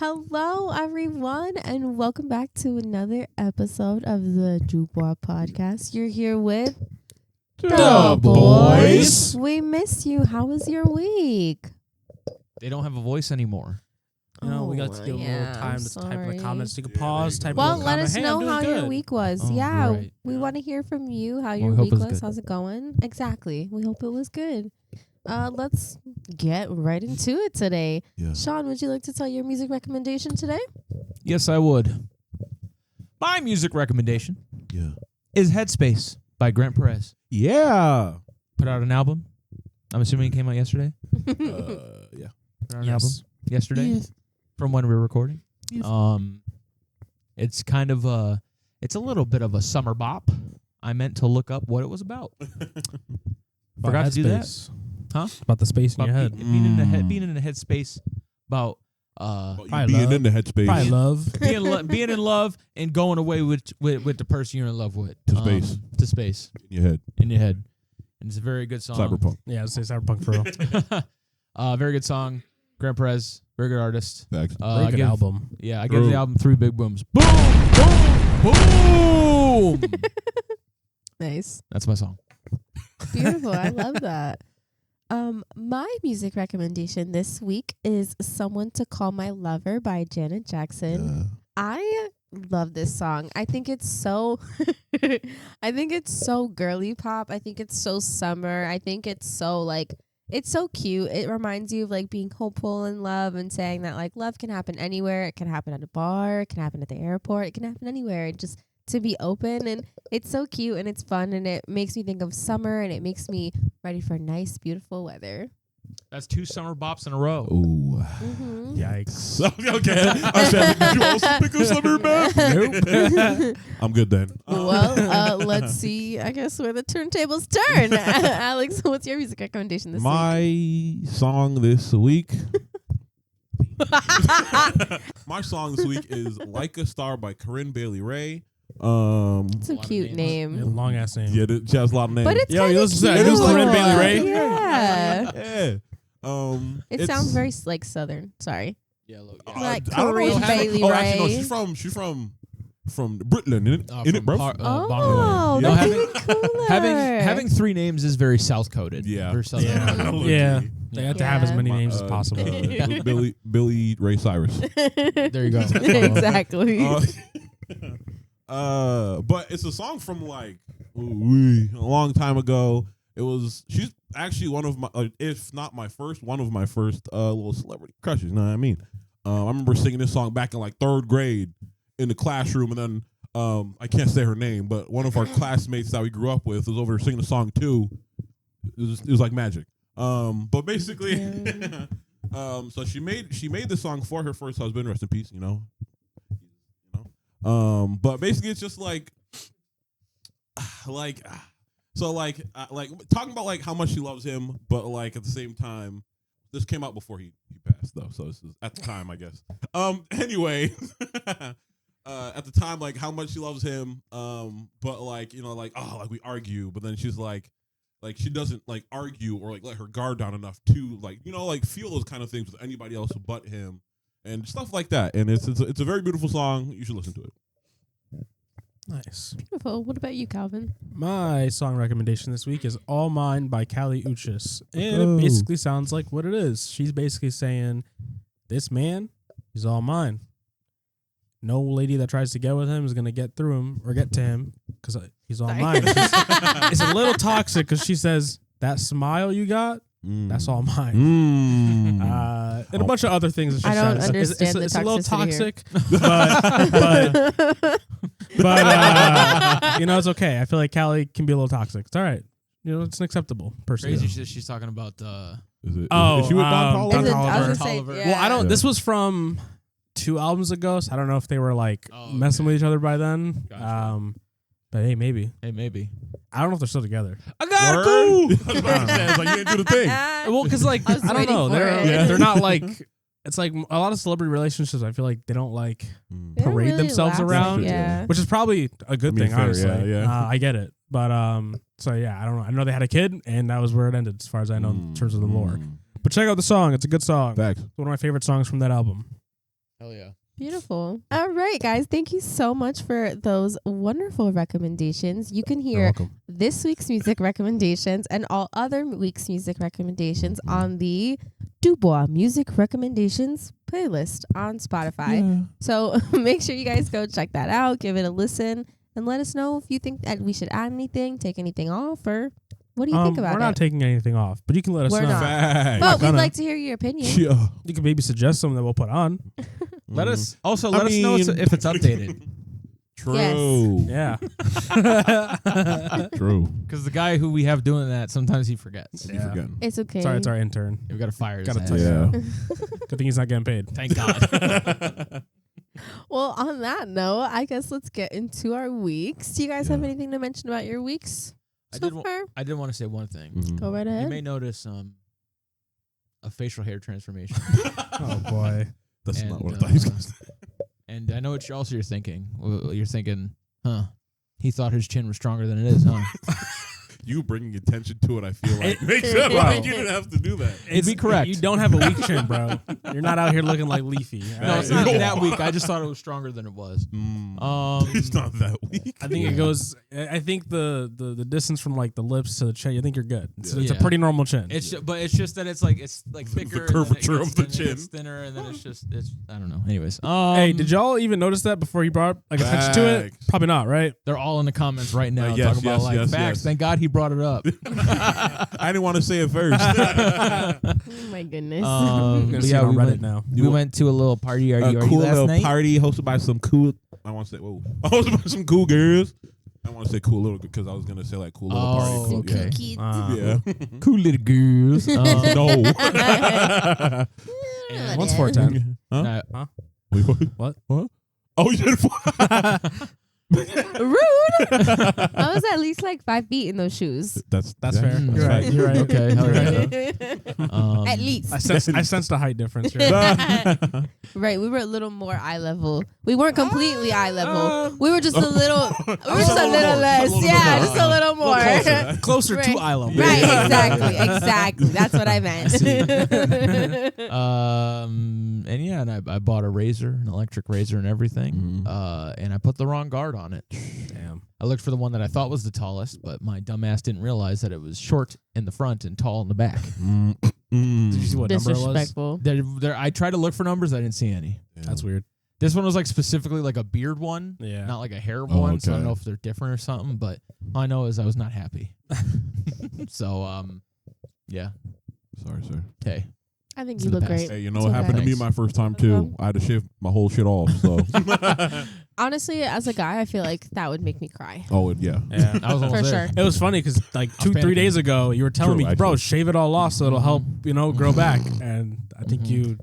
Hello, everyone, and welcome back to another episode of the Dubois Podcast. You're here with The boys. We miss you. How was your week? They don't have a voice anymore. You know, we got to give a little time to type in the comments. You can pause, type in Well, the let comment. us Hey, know I'm how doing your good. week was. Oh, yeah, right. we want to hear from you how Well, your we hope week it was was. good. How's it going? Exactly. We hope it was good. Let's get right into it today. Yeah. Sean, would you like to tell your music recommendation today? Yes, I would. My music recommendation Yeah. is Headspace by Grant Perez. Yeah. Put out an album. I'm assuming it came out yesterday. Yeah. Put out an Yes. album yesterday from when we were recording. Yes. It's kind of it's a little bit of a summer bop. I meant to look up what it was about. Forgot to do that. Headspace. Huh? About the space in About your head. being in the headspace about But you Probably being love. in the headspace. Probably love. being in love and going away with the person you're in love with To space. to space in your head. in your head, and it's a very good song. Cyberpunk. Yeah, I'd say cyberpunk for real. Very good song. Grant Perez, very good artist. Facts. Very I good give- album. Yeah, I give True. the album 3 big booms. Boom, boom, boom. Nice. That's my song. Beautiful. I love that. My music recommendation this week is Someone to Call My Lover by Janet Jackson. Yeah. I love this song. I think it's so girly pop. I think it's so summer. I think it's so cute. It reminds you of like being hopeful in love and saying that like love can happen anywhere. It can happen at a bar, it can happen at the airport, it can happen anywhere. And just to be open, and it's so cute and it's fun, and it makes me think of summer, and it makes me ready for nice, beautiful weather. That's 2 summer bops in a row. Ooh. Mm-hmm. Yikes. Okay. I said, did you also pick a summer man? Nope. I'm good then. Well, let's see, I guess, where the turntables turn. Alex, what's your music recommendation this week? My song this week. My song this week is Like a Star by Corinne Bailey Ray. It's a lot of cute names. name. Long ass name. Yeah, she has a lot of names. But it's Yo, kind you of listen to cute. that. You listen to Corinne Bailey Ray? Yeah. Yeah. It it's- sounds very like Southern. Sorry. Yeah, look. Like I don't know. Corinne Bailey Actually, Ray. no, she's from Brooklyn, isn't it, bro? Oh, Yeah. that's No, even cooler. having 3 names is very South coded. Yeah. Very South Yeah. coded. Yeah. They have to have as many My, names as possible. Billy Ray Cyrus. There you go. Exactly. But it's a song from like a long time ago. She's actually one of my, if not my first, one of my first little celebrity crushes. You know what I mean? I remember singing this song back in like 3rd grade in the classroom, and then I can't say her name, but one of our classmates that we grew up with was over there singing the song too. It was like magic. But basically, so she made the song for her first husband. Rest in peace. You know. But basically, it's just like talking about like how much she loves him, but like at the same time, this came out before he passed though, so this is at the time, I guess. Anyway, at the time, like how much she loves him, but like like we argue, but then she's like she doesn't like argue or like let her guard down enough to like like feel those kind of things with anybody else but him and stuff like that. And it's a very beautiful song. You should listen to it. Nice. Beautiful. What about you, Calvin? My song recommendation this week is All Mine by Kali Uchis. And Oh. it basically sounds like what it is. She's basically saying, this man is all mine. No lady that tries to get with him is going to get through him or get to him because he's all mine. It's a little toxic because she says, that smile you got, that's all mine. And a bunch of other things that she I don't says. understand the It's a little toxicity toxic, but it's okay. I feel like Callie can be a little toxic. It's all right. It's an acceptable person. Crazy. She's talking about. Is it? Oh, is she with Don Toliver? Don Is it- I was Toliver. gonna say, Toliver. yeah. Well, I don't. Yeah. This was from 2 albums ago, so I don't know if they were like messing with each other by then. Gotcha. But hey, maybe. Hey, maybe. I don't know if they're still together. I gotta Word? go. I was about to say, it's like you didn't do the thing. Well, because like I was I don't waiting know, for they're it. they're not like. It's like a lot of celebrity relationships. I feel like they don't like They don't parade really themselves last, around, Yeah. which is probably a good I mean, thing, fair, honestly. yeah. I get it, but so yeah, I don't know. I know they had a kid, and that was where it ended, as far as I know, in terms of the lore. But check out the song; it's a good song. Facts. It's one of my favorite songs from that album. Hell yeah. Beautiful. All right, guys. Thank you so much for those wonderful recommendations. You can You're hear welcome. this week's music recommendations and all other week's music recommendations on the Dubois Music Recommendations playlist on Spotify. So make sure you guys go check that out, give it a listen, and let us know if you think that we should add anything, take anything off, or what do you think about We're it? not taking anything off, but you can let us We're know. not. Facts. But we'd gonna. like to hear your opinion. Yeah. You can maybe suggest something that we'll put on. Let us I let us know mean- if it's updated. True. Yeah. True. Because the guy who we have doing that, sometimes he forgets. You Yeah. forgetting. It's okay. Sorry, it's our intern. We got to fire his Gotta ass. tell you. Yeah. Good thing he's not getting paid. Thank God. Well, on that note, I guess let's get into our weeks. Do you guys have Yeah. anything to mention about your weeks I so did wa- far? I did want to say one thing. Mhm. Go right You ahead. may notice a facial hair transformation. Oh boy. That's And, not what I thought he was uh, going to say. And I know what you're thinking. You're thinking, huh? He thought his chin was stronger than it is, huh? You bringing attention to it, I feel like, makes Wow. it like you didn't have to do that. It'd be correct. You don't have a weak chin, bro. You're not out here looking like Leafy. all No, right? it's not that weak. I just thought it was stronger than it was. It's not that weak. I think it goes. I think the distance from like the lips to the chin. I think you're good. It's a Yeah. pretty normal chin. But it's just that it's like thicker. and then it curvature gets of the thin- it chin. gets thinner, and then it's I don't know. Anyways, Hey, did y'all even notice that before he brought like attention to it? Facts. Probably not, right? They're all in the comments right now Yes, talking about yes, like yes, facts. yes. Thank God he brought it up. I didn't want to say it first. Oh my goodness. I'm gonna But see yeah, it on we Reddit went, now. we went to a little party. Are you cool last little night? party hosted by some cool. I want to say hosted by some cool girls. I want to say cool little because I was gonna say like cool little party. Oh, Cool, okay. Kids. Yeah. Cool little girls. No. And One's 4'10". Huh? Nah, Wait, What? What? Oh, you did it. Rude. I was at least like 5 feet in those shoes. That's yeah. fair. Mm, You're right. You're right. Okay, hell You're yeah. At least. I sensed a height difference here. Right. We were a little more eye level. We weren't completely eye level. We were just a Oh. little. We were just a little little more, less. just a little Yeah, more. just a little more. closer. Closer Right. to eye level. Right. Yeah. Exactly. That's what I meant. And yeah, and I bought a razor, an electric razor, and everything. Mhm. And I put the wrong guard on it. Damn. I looked for the one that I thought was the tallest, but my dumbass didn't realize that it was short in the front and tall in the back. Mm. Did you see what number it was? Disrespectful. I tried to look for numbers, I didn't see any. That's weird. This one was like specifically like a beard one, Yeah. not like a hair Oh, one. So I don't okay. know if they're different or something, but all I know is I was not happy. So yeah. Sorry, sir. Okay. I think It's you in the look past. great. Hey, you know It's what okay. happened to me Thanks. my first time too? I had to shave my whole shit off. So. Honestly, as a guy, I feel like that would make me cry. Oh, yeah. Yeah. I was almost For there. sure. It was funny because like I was 2-3 days panicking. ago, you were telling True, me, bro, actually. shave it all off so it'll help, grow back. And I think Mhm. you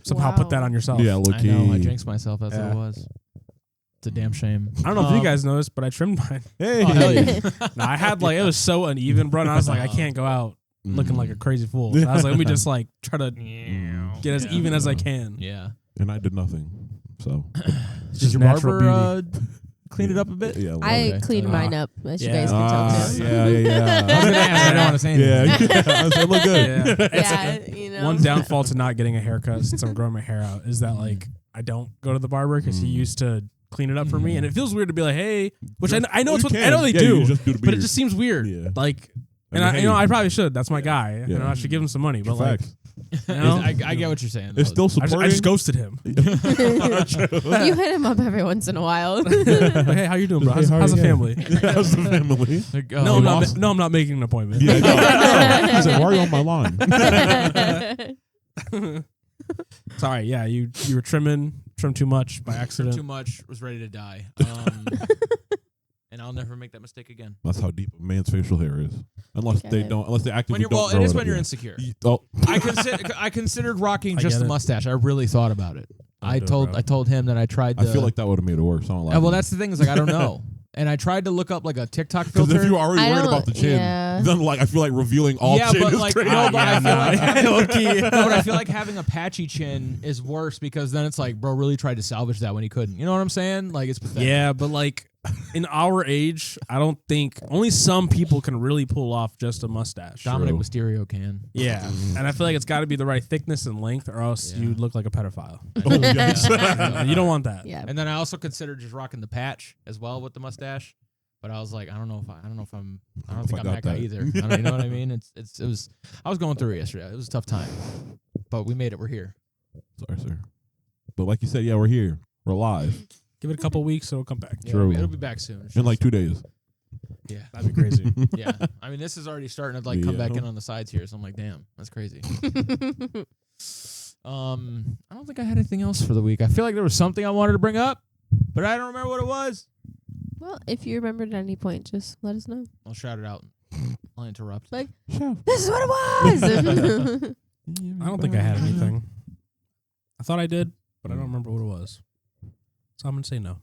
somehow put that Wow. on yourself. Yeah, look. I know. I jinxed myself. That's Yeah. what it was. It's a damn shame. I don't know if you guys noticed, but I trimmed mine. Hey. Oh, hell yeah. No, I had like, it was so uneven, bro. And I was like, I can't go out looking like a crazy fool. So I was like, let me just like try to get as Yeah. even as I can. Yeah. And I did nothing. So. Did your natural barber clean it up a bit? Yeah. I Okay. cleaned mine up, as you Yeah. guys can tell too. Yeah. I was gonna ask. I don't want to say anything. Yeah. I said, look good. Yeah. Yeah, you know. One downfall to not getting a haircut since I'm growing my hair out is that like I don't go to the barber because he used to clean it up for me, and it feels weird to be like, hey, which I know it's what I know they do, You just do the but it beard. just seems weird. Yeah. Like, I and mean, I hey, I probably should. That's my guy. Yeah. I should give him some money, but like, facts. you know, I get what you're saying. It's though. still I supporting. just ghosted him. You hit him up every once in a while. Like, hey, how you doing, bro? Hey, how How's are the you? family? How's the family? Like, No, oh, I'm not making an appointment. Yeah, no. He's like, why are you on my line? Sorry, yeah, you were trimmed too much by accident. too much. Was ready to die. And I'll never make that mistake again. That's how deep a man's facial hair is. Unless Get they it. don't, unless they actively When you're don't well, grow it is it when up, you're yeah. insecure. Oh, I considered rocking I just get the it. mustache. I really thought about it. Don't I do it, told bro. I told him that I tried. I feel like that would have made it worse. I don't like well, that's the thing is like I don't know. And I tried to look up like a TikTok because filter. if you're already I worried don't- about the chin, yeah. then like I feel like revealing all yeah, chin but is like crazy. no, but I feel like Low-key. no, but I feel like having a patchy chin is worse because then it's like, bro, really tried to salvage that when he couldn't. You know what I'm saying? Like it's pathetic. Yeah, but like in our age, I don't think only some people can really pull off just a mustache. Dominic Mysterio can. Yeah, and I feel like it's got to be the right thickness and length, or else you look like a pedophile. You don't want that. Yeah. And then I also considered just rocking the patch as well with the mustache, but I was like, I don't think I'm that guy either. You know what I mean? It was. I was going through it yesterday. It was a tough time, but we made it. We're here. Sorry, sir. But like you said, yeah, we're here. We're live. Give it a couple weeks, it'll come back. Yeah, True. it'll be back soon. It's In like just- 2 days. Yeah, That'd be crazy. yeah. I mean, this is already starting to like come back in on the sides here, so I'm like, damn, that's crazy. I don't think I had anything else for the week. I feel like there was something I wanted to bring up, but I don't remember what it was. Well, if you remembered at any point, just let us know. I'll shout it out. I'll interrupt. Like, Sure. this is what it was. I don't think I had anything. I thought I did, but I don't remember what it was. So I'm gonna say no.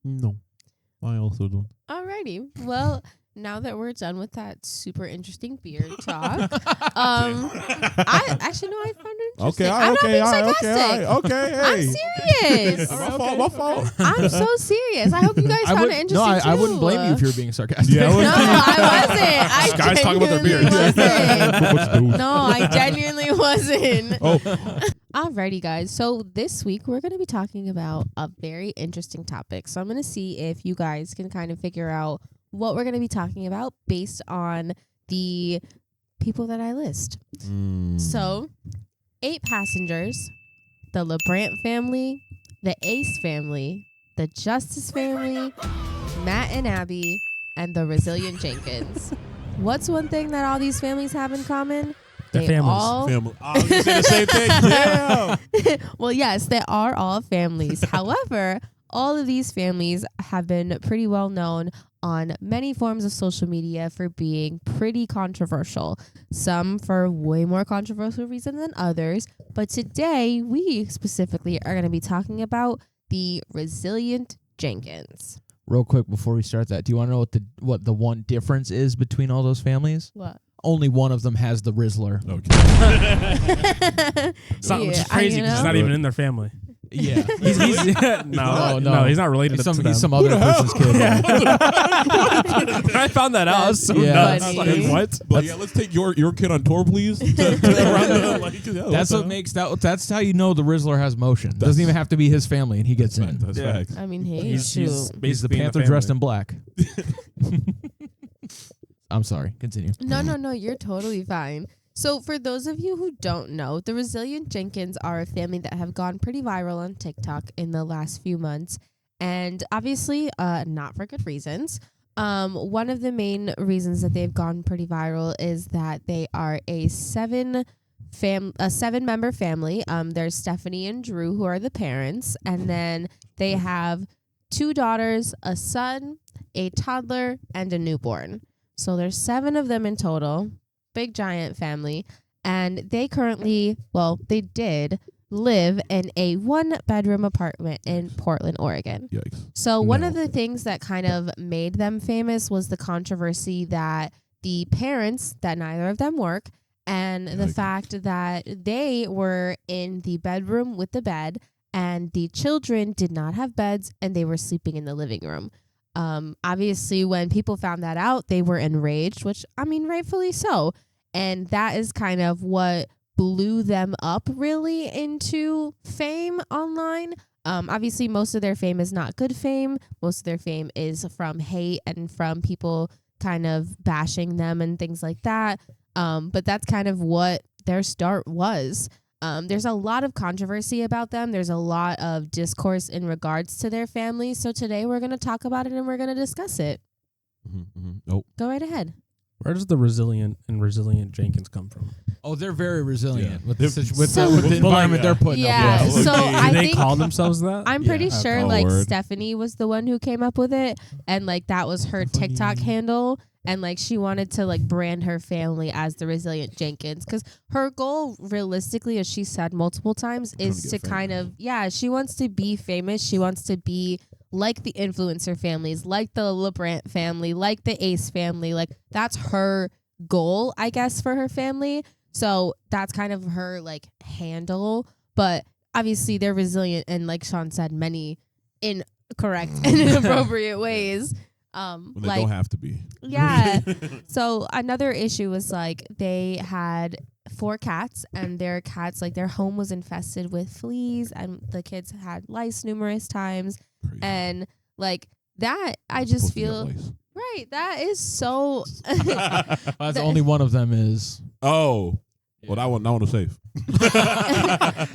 No. I also don't. Alrighty. Well, now that we're done with that super interesting beard talk, I found it interesting. Okay, I'm not being okay, sarcastic. okay, hey. I'm serious. My fault. I'm so serious. I hope you guys found it interesting too. I wouldn't blame you if you were being sarcastic. Yeah, No, I wasn't. I Guys talking about their genuinely beards. wasn't. No, I genuinely wasn't. Oh, Alrighty, guys. So this week we're going to be talking about a very interesting topic. So I'm going to see if you guys can kind of figure out what we're going to be talking about based on the people that I list. So 8 passengers, the LeBrant family, the Ace family, the Justice family, Matt and Abby, and the Resilient Jenkins. What's one thing that all these families have in common? They're families. family. I was gonna say the same thing. Yeah. Well, yes, they are all families. However, all of these families have been pretty well known on many forms of social media for being pretty controversial. Some for way more controversial reasons than others. But today, we specifically are going to be talking about the Resilient Jenkins. Real quick before we start that, do you want to know what the one difference is between all those families? What? Only one of them has the Rizzler. Okay. It's not, which is crazy because it's not even in their family. Yeah. He's no, he's not related He's to them. he's some other person's kid. Yeah. I found that out. I was so Yeah. nuts. Funny. Like, what? But yeah, let's take your kid on tour, please. That's what makes that's how you know the Rizzler has motion. Doesn't even have to be his family, and he gets in. That's Yeah. facts. I mean, hey, He's shoot. He's the basically in Panther dressed in black. I'm sorry. Continue. No, you're totally fine. So for those of you who don't know, the Resilient Jenkins are a family that have gone pretty viral on TikTok in the last few months. And obviously, not for good reasons. One of the main reasons that they've gone pretty viral is that they are a 7-member family. There's Stephanie and Drew, who are the parents. And then they have 2 daughters, a son, a toddler, and a newborn. So there's 7 of them in total. Big giant family. And they currently, they did live in a 1-bedroom apartment in Portland, Oregon. Yikes. So one of the things that kind of made them famous was the controversy that the parents, that neither of them work, and the fact that they were in the bedroom with the bed and the children did not have beds and they were sleeping in the living room. Obviously, when people found that out, they were enraged, which, I mean, rightfully so. And that is kind of what blew them up really into fame online. Obviously, most of their fame is not good fame. Most of their fame is from hate and from people kind of bashing them and things like that. But that's kind of what their start was. There's a lot of controversy about them. There's a lot of discourse in regards to their family. So today we're going to talk about it and we're going to discuss it. Oh. Go right ahead. Where does the Resilient Jenkins come from? Oh, they're very resilient Yeah. with They're- the environment they're putting Yeah, up with. so I Do they think call themselves that? I'm pretty Yeah. sure Oh, like word. Stephanie was the one who came up with it, and like that was her TikTok handle, and like she wanted to like brand her family as the Resilient Jenkins because her goal realistically, as she said multiple times, is to get kind of she wants to be famous. She wants to be like the influencer families, like the LeBrant family, like the Ace family. Like that's her goal, I guess, for her family. So that's kind of her like handle. But obviously they're resilient, and like Sean said, many in correct and inappropriate ways. When they Like, don't have to be. yeah. So another issue was like they had 4 cats, and their cats, like their home was infested with fleas, and the kids had lice numerous times. Crazy. And like that, I just Supposed to get feel lice. right. That is so. That's only one of them is. Oh. Well, that one was safe.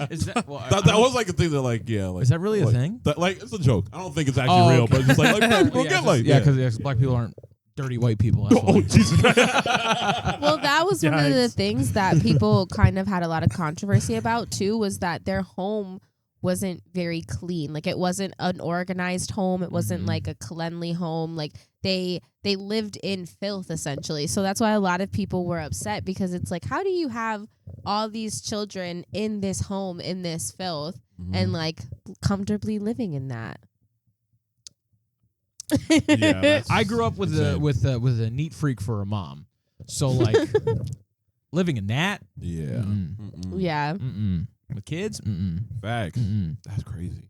Is that, well, That was like a thing that, like, yeah, like is that really a like, thing? That, like, it's a joke. I don't think it's actually Oh, real, okay. but it's just like black people get like, yeah, because black people aren't dirty white people. That's Oh, why. Jesus. Well, that was one of the Yikes. things that people kind of had a lot of controversy about too, was that their home wasn't very clean. Like it wasn't an organized home. It wasn't like a cleanly home. Like they lived in filth essentially. So that's why a lot of people were upset, because it's like, how do you have all these children in this home, in this filth, and like comfortably living in that? Yeah, that's I grew up with insane. a neat freak for a mom, so like living in that. Yeah. Mm-mm. Mm-mm. Yeah. Mm-mm. With kids. Mm-mm. Facts. Mm-mm. That's crazy.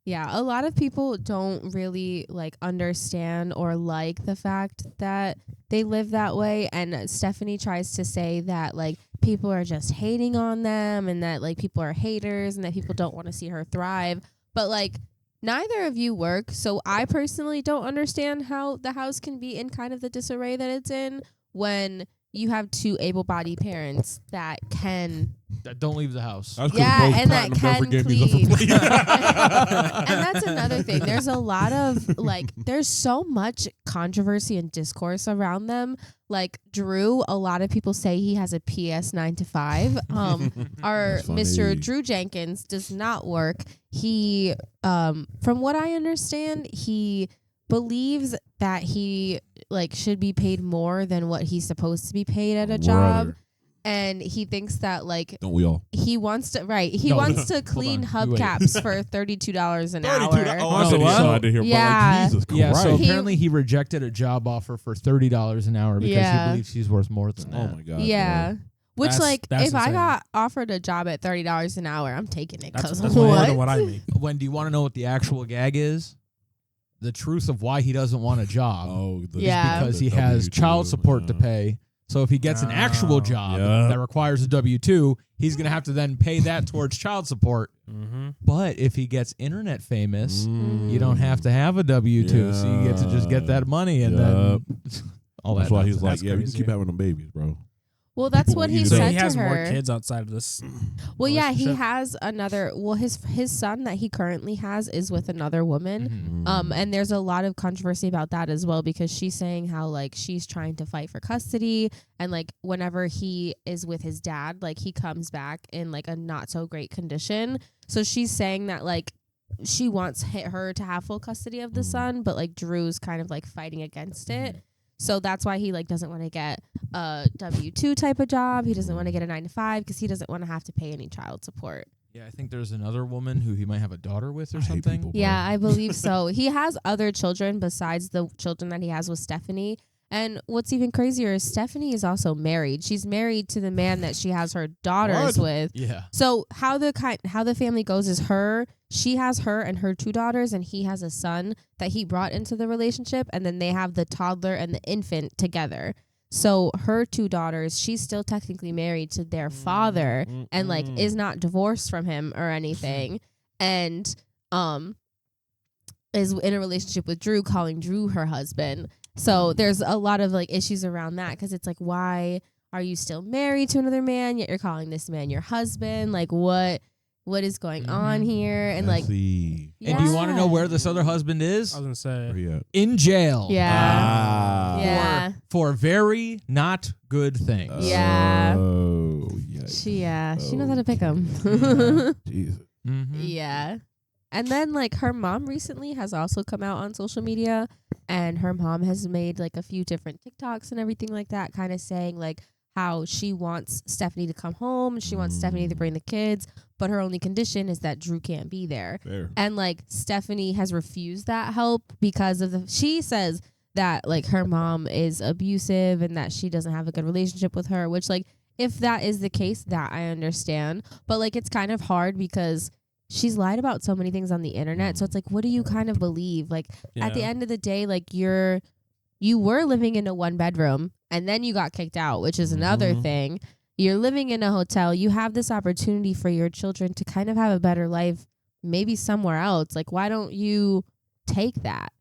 Yeah, a lot of people don't really like understand or like the fact that they live that way, and Stephanie tries to say that like people are just hating on them, and that like people are haters, and that people don't want to see her thrive. But like neither of you work, so I personally don't understand how the house can be in kind of the disarray that it's in when you have 2 able-bodied parents that can. That don't leave the house. That's 'cause Yeah, both and that platinum never can gave me the clean. plate. And that's another thing. There's a lot of like, there's so much controversy and discourse around them. Like Drew, a lot of people say he has a PS 9 to 5. Our That's funny. Mr. Drew Jenkins does not work. He, from what I understand, he believes that he like should be paid more than what he's supposed to be paid at a job. Brother. And he thinks that like Don't we all? he wants to No, wants to hold clean on, you wait. hubcaps for $32 an $32. hour. Oh, I said he what? said I did hear. Yeah. But like, Jesus Yeah, Christ. so He- apparently he rejected a job offer for $30 an hour because Yeah. he believes she's worth more than that. Oh my God. Yeah. Which like That's if I insane. got offered a job at $30 an hour, I'm taking it. That's, Cause that's more what? than what I make. When do you want to know what the actual gag is? The truth of why he doesn't want a job Oh, the, Yeah. because the he has W2, child support to yeah. pay. So if he gets an actual Oh, job yeah. that requires a W-2, he's going to have to then pay that towards child support. Mm-hmm. But if he gets internet famous, Mm. you don't have to have a W-2, so you get to just get that money and then all that. That's why he's nonsense. like, That's yeah, you can crazy. keep having them babies, bro. Well, that's People what will he eat it So up. said he has to more her. kids outside of this. Well, yeah, he relationship? has another. Well, his son that he currently has is with another woman. Mhm. And there's a lot of controversy about that as well, because she's saying how like she's trying to fight for custody, and like whenever he is with his dad, like he comes back in like a not so great condition. So she's saying that like she wants her to have full custody of the son, but like Drew's kind of like fighting against it. So that's why he like doesn't want to get a W-2 type of job. He doesn't want to get a 9 to 5 because he doesn't want to have to pay any child support. Yeah, I think there's another woman who he might have a daughter with or I hate something. people. Yeah, I believe so. He has other children besides the children that he has with Stephanie. And what's even crazier is Stephanie is also married. She's married to the man that she has her daughters What? with. Yeah. So how the family goes is she has her and her 2 daughters, and he has a son that he brought into the relationship, and then they have the toddler and the infant together. So her 2 daughters, she's still technically married to their father, and like is not divorced from him or anything, and is in a relationship with Drew, calling Drew her husband. So there's a lot of like issues around that, because it's like, why are you still married to another man yet you're calling this man your husband? Like what is going on here? And like, And do you want to know where this other husband is? I was gonna say. Where he at? In jail. Yeah. Ah. Yeah. For very not good things. Yeah. Oh, yeah. She knows how to pick him. Jesus. Mm-hmm. Yeah. And then like her mom recently has also come out on social media, and her mom has made like a few different TikToks and everything like that, kind of saying like how she wants Stephanie to come home and she wants Stephanie to bring the kids, but her only condition is that Drew can't be there. Fair. And like Stephanie has refused that help because of she says that like her mom is abusive and that she doesn't have a good relationship with her, which like if that is the case, that I understand. But like it's kind of hard because she's lied about so many things on the internet. So it's like, what do you kind of believe? Like at the end of the day, like you were living in a 1-bedroom and then you got kicked out, which is another thing. You're living in a hotel. You have this opportunity for your children to kind of have a better life, maybe somewhere else. Like, why don't you take that?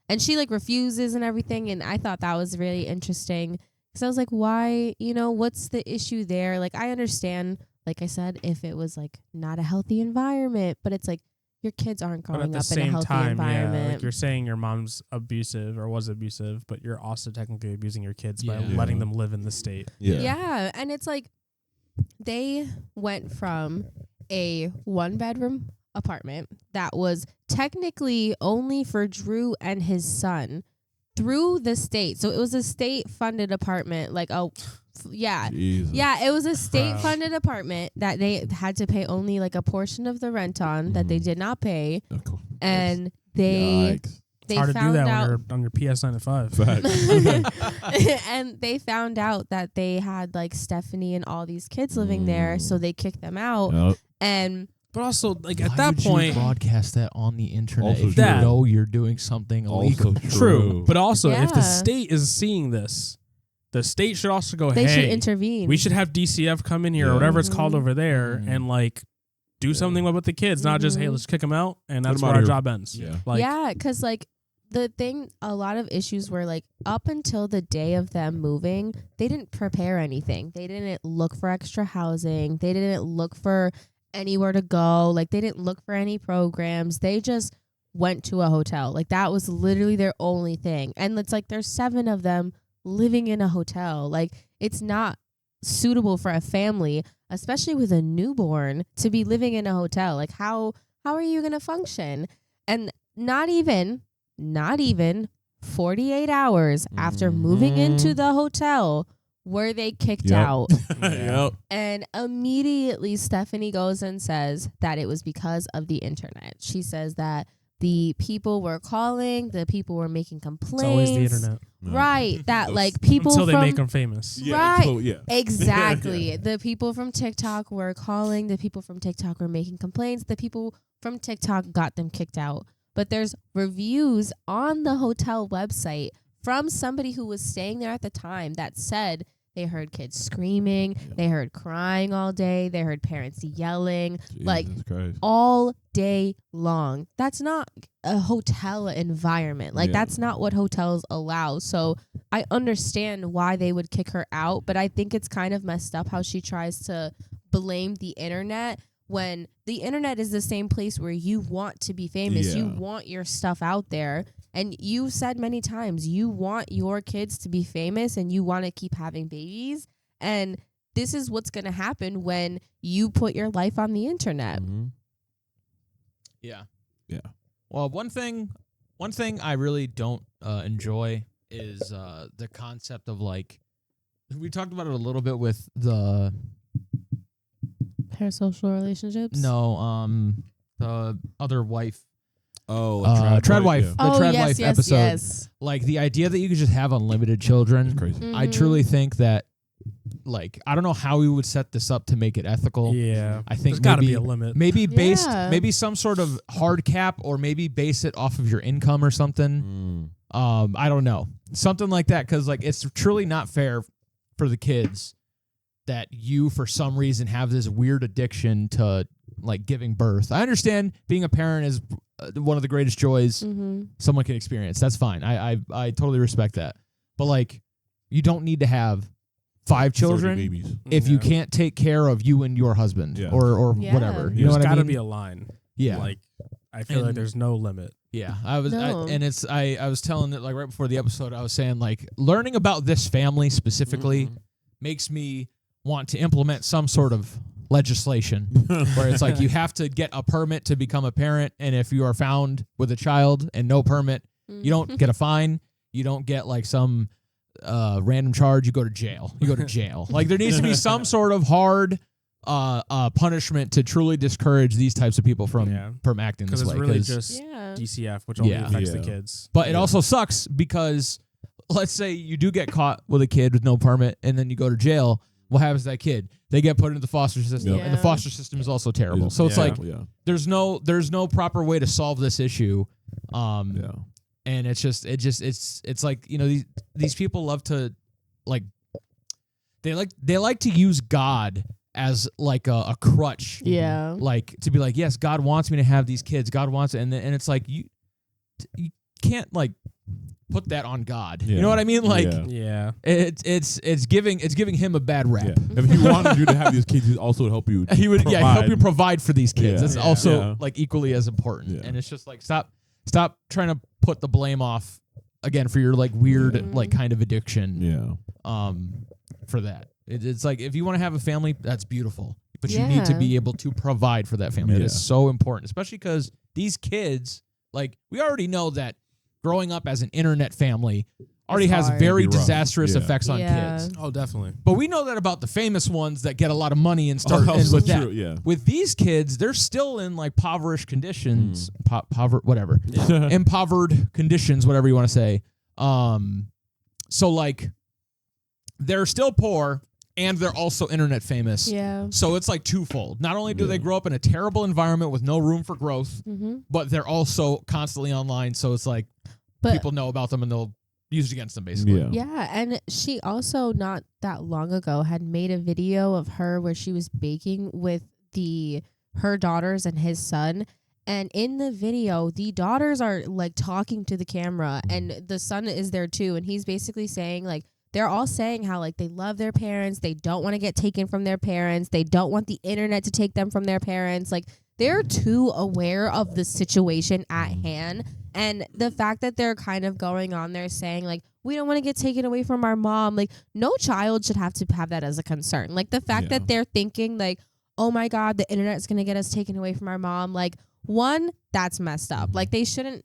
And she like refuses and everything. And I thought that was really interesting. Because I was like, why, what's the issue there? Like, I understand, like I said, if it was like not a healthy environment, but it's like your kids aren't growing up in a healthy environment. Yeah, like you're saying your mom's abusive or was abusive, but you're also technically abusing your kids by letting them live in the state. Yeah. And it's like they went from a 1-bedroom apartment that was technically only for Drew and his son through the state. So it was a state-funded apartment. Like, Jesus. Yeah, it was a state-funded apartment that they had to pay only like a portion of the rent on that they did not pay. And they it's hard to do that when you're on your PS95. And they found out that they had like Stephanie and all these kids living there, so they kicked them out. But also, like, why at that would point, you broadcast that on the internet Also if true. you know you're doing something illegal. True. But also, if the Yeah. state is seeing this, the state should also go, They hey, should intervene. we should have DCF come in here or whatever it's called over there and like do something with the kids, not just, hey, let's kick them out and that's where our job ends. Yeah. Like, yeah, because like the thing, a lot of issues were like up until the day of them moving, they didn't prepare anything. They didn't look for extra housing. They didn't look for anywhere to go. Like they didn't look for any programs. They just went to a hotel. Like that was literally their only thing. And it's like there's 7 of them living in a hotel. Like it's not suitable for a family, especially with a newborn, to be living in a hotel. Like how are you going to function? And not even 48 hours after moving into the hotel were they kicked out. And immediately Stephanie goes and says that it was because of the internet. She says that the people were calling, the people were making complaints. it's always the internet. Right. That like people Until they from, make them famous. Right. Exactly. The people from TikTok were calling. The people from TikTok were making complaints. The people from TikTok got them kicked out. But there's reviews on the hotel website from somebody who was staying there at the time that said they heard kids screaming. They heard crying all day. They heard parents yelling. Like all day long. That's not a hotel environment. Like that's not what hotels allow. So I understand why they would kick her out, but I think it's kind of messed up how she tries to blame the internet when the internet is the same place where you want to be famous. You want your stuff out there. And you said many times you want your kids to be famous and you want to keep having babies. And this is what's going to happen when you put your life on the internet. Yeah. Yeah. Well, one thing I really don't enjoy is the concept of like, we talked about it a little bit with the parasocial relationships. No, the other wife. Oh, Tread Wife. Yeah. The Tread yes, Wife yes, episode. yes. Like the idea that you could just have unlimited children. It's crazy. I truly think that, like, I don't know how we would set this up to make it ethical. Yeah. I think there's got to maybe be a limit. maybe based, Yeah. maybe some sort of hard cap, or maybe base it off of your income or something. I don't know, something like that, because like it's truly not fair for the kids that you for some reason have this weird addiction to like giving birth. I understand being a parent is one of the greatest joys someone can experience. That's fine. I totally respect that. But like, you don't need to have 5 children babies. if you can't take care of you and your husband or whatever. You know what I mean? There's got to be a line. Yeah. Like, I feel like there's no limit. Yeah, I was, No. I was telling it like right before the episode. I was saying like learning about this family specifically makes me want to implement some sort of legislation where it's like you have to get a permit to become a parent, and if you are found with a child and no permit, you don't get a fine. You don't get like some random charge. You go to jail. Like there needs to be some sort of hard punishment to truly discourage these types of people from acting this Because way. it's really just DCF, which only affects the kids. But it also sucks because let's say you do get caught with a kid with no permit and then you go to jail. what happens to that kid? They get put into the foster system, and the foster system is also terrible. So it's like there's no proper way to solve this issue. And it's like, you know, these people love to like they like to use God as like a crutch. Yeah. Like to be like, yes, God wants me to have these kids. God wants it, and it's like you can't like put that on God. You know what I mean? Like it's giving him a bad rap. Yeah. If he wanted you to have these kids, he'd also help you. He would help you provide for these kids. That's also like equally as important. And it's just like stop trying to put the blame off again for your like weird like kind of addiction. Yeah. For that. It's like if you want to have a family, that's beautiful. But you need to be able to provide for that family. It is so important, especially because these kids, like we already know that growing up as an internet family already has very disastrous effects on kids. Oh, definitely. But we know that about the famous ones that get a lot of money and start with that. Yeah. With these kids, they're still in like impoverished conditions, impovered conditions, whatever you want to say. So like they're still poor and they're also internet famous. Yeah. So it's like twofold. Not only do they grow up in a terrible environment with no room for growth, but they're also constantly online. So it's like people know about them and they'll use it against them, basically. Yeah, and she also not that long ago had made a video of her where she was baking with her daughters and his son. And in the video, the daughters are like talking to the camera and the son is there too. And he's basically saying like, they're all saying how like they love their parents. They don't want to get taken from their parents. They don't want the internet to take them from their parents. Like they're too aware of the situation at hand. And the fact that they're kind of going on there saying like, we don't want to get taken away from our mom. Like no child should have to have that as a concern. Like the fact that they're thinking like, oh my God, the internet's going to get us taken away from our mom. Like one, that's messed up. Like they shouldn't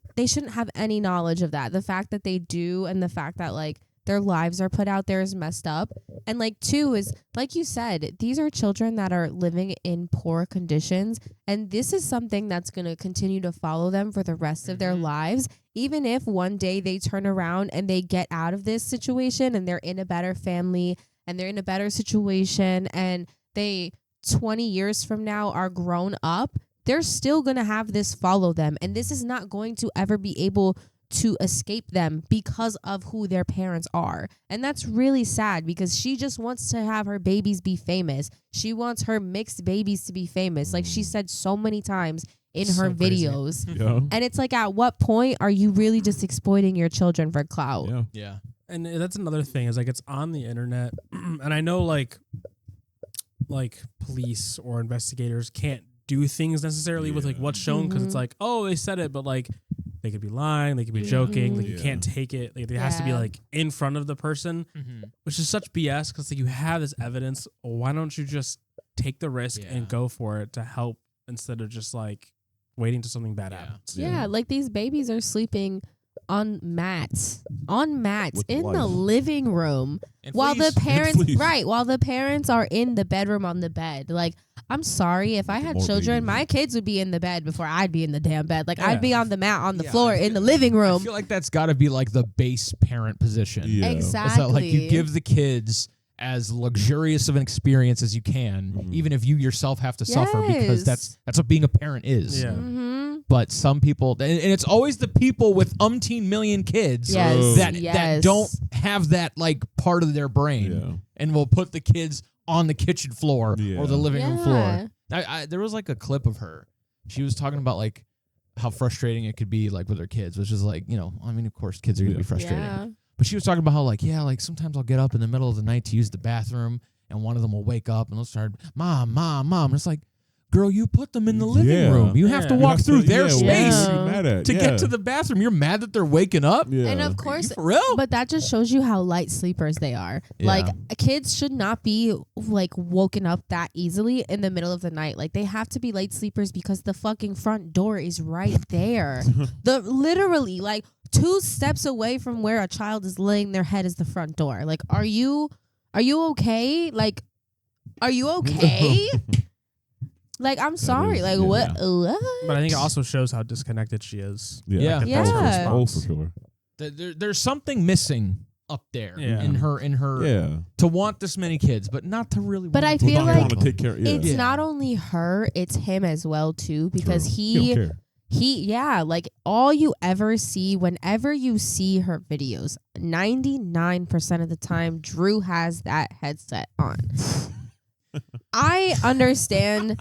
have any knowledge of that. The fact that they do and the fact that like their lives are put out there is messed up. And like two is, like you said, these are children that are living in poor conditions. And this is something that's going to continue to follow them for the rest of their lives. Even if one day they turn around and they get out of this situation and they're in a better family and they're in a better situation and they 20 years from now are grown up, they're still going to have this follow them. And this is not going to ever be able to escape them because of who their parents are. And that's really sad because she just wants to have her babies be famous. She wants her mixed babies to be famous. Like she said so many times in her videos. And it's like, at what point are you really just exploiting your children for clout? Yeah. And that's another thing is like it's on the internet. And I know like police or investigators can't do things necessarily with like what's shown because it's like, oh, they said it, but like they could be lying, they could be joking, like you can't take it. Like, it has to be like in front of the person, which is such BS because like you have this evidence. Why don't you just take the risk and go for it to help instead of just like waiting till something bad happens? Yeah, like these babies are sleeping on mats in the living room while the parents are in the bedroom on the bed. Like, I'm sorry, if I had children, my kids would be in the bed before I'd be in the damn bed. Like I'd be on the mat on the floor in the living room. I feel like that's got to be like the base parent position. Exactly. It's that like you give the kids as luxurious of an experience as you can, even if you yourself have to suffer, because that's what being a parent is. But some people, and it's always the people with umpteen million kids that don't have that like part of their brain and will put the kids on the kitchen floor or the living room floor. There was like a clip of her. She was talking about like how frustrating it could be like with her kids, which is like, you know, I mean, of course kids are going to be frustrating. But she was talking about how like, like sometimes I'll get up in the middle of the night to use the bathroom and one of them will wake up and they'll start, Mom. And it's like, girl, you put them in the living room. You have to walk through their space to get to the bathroom. You're mad that they're waking up? And of course, for real? But that just shows you how light sleepers they are. Like, kids should not be like woken up that easily in the middle of the night. Like, they have to be light sleepers because the fucking front door is right there. Literally, like 2 steps away from where a child is laying their head is the front door. Like, are you okay? Like, are you okay? Like, I'm sorry. Like, what? But I think it also shows how disconnected she is. Yeah. Like, that's her response. Oh, for sure. There's something missing up there Yeah. in her to want this many kids, but not to really. But want I to feel Well, like want to take care. Yeah. it's not only her, it's him as well too, because True. he don't care. like all you ever see whenever you see her videos, 99% of the time Drew has that headset on. I understand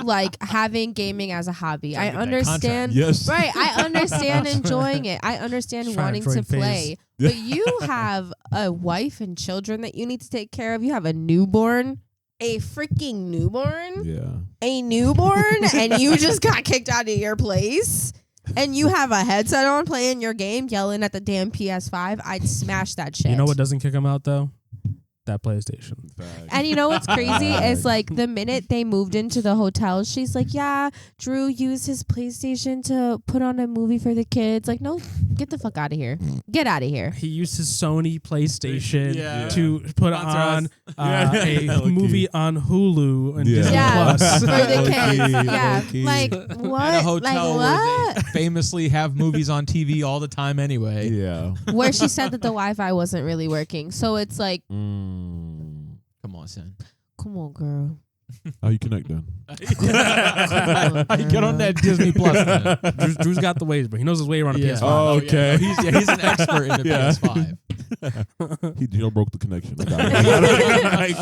like having gaming as a hobby. I understand Yes. right, I understand enjoying it. I understand Trying wanting to to enjoy play. phase. But you have a wife and children that you need to take care of. You have a newborn. A freaking newborn? Yeah. A newborn and you just got kicked out of your place and you have a headset on playing your game yelling at the damn PS5, I'd smash that shit. You know what doesn't kick him out though? That PlayStation. And you know what's crazy is like the minute they moved into the hotel, she's like, yeah, Drew used his PlayStation to put on a movie for the kids. Like, no, get the fuck out of here. Get out of here. He used his Sony PlayStation Yeah. to put Sponsor on us. a Low-key. movie on Hulu and Yeah. Disney Yeah, Plus. for the Low-key, kids. Yeah, low-key. like what? At a hotel like where what? they famously have movies on TV all the time anyway. Yeah. Where she said that the Wi-Fi wasn't really working. So it's like, Come on, son. come on, girl. How you connect then? I get on that Disney Plus. Man. Drew's got the ways, but he knows his way around a Yeah. PS5. Oh, okay. No, he's an expert in the Yeah. PS5. He jailbroke the connection. I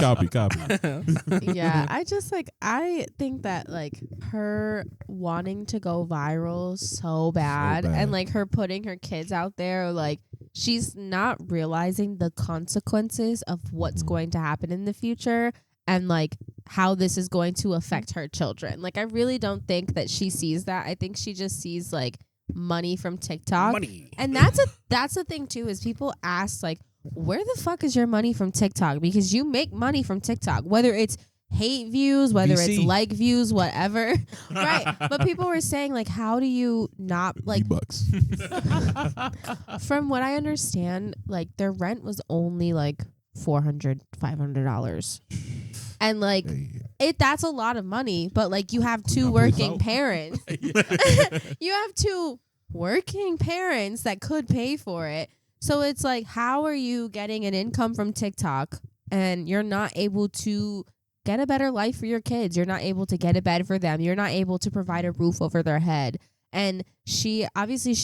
got it. Copy. Yeah, I think that like her wanting to go viral so bad, bad. and like her putting her kids out there, like she's not realizing the consequences of what's going to happen in the future and like how this is going to affect her children. Like I really don't think that she sees that. I think she just sees like money from TikTok. And that's the thing too, is people ask like, where the fuck is your money from TikTok? Because you make money from TikTok, whether it's hate views, whether it's VC. like views, whatever. Right. But people were saying like, how do you not like, V-Bucks. from what I understand, like their rent was only like $400, $500. And like that's a lot of money, but like you have two not place working out. parents. You have two working parents that could pay for it. So it's like, how are you getting an income from TikTok and you're not able to get a better life for your kids? You're not able to get a bed for them. You're not able to provide a roof over their head. And she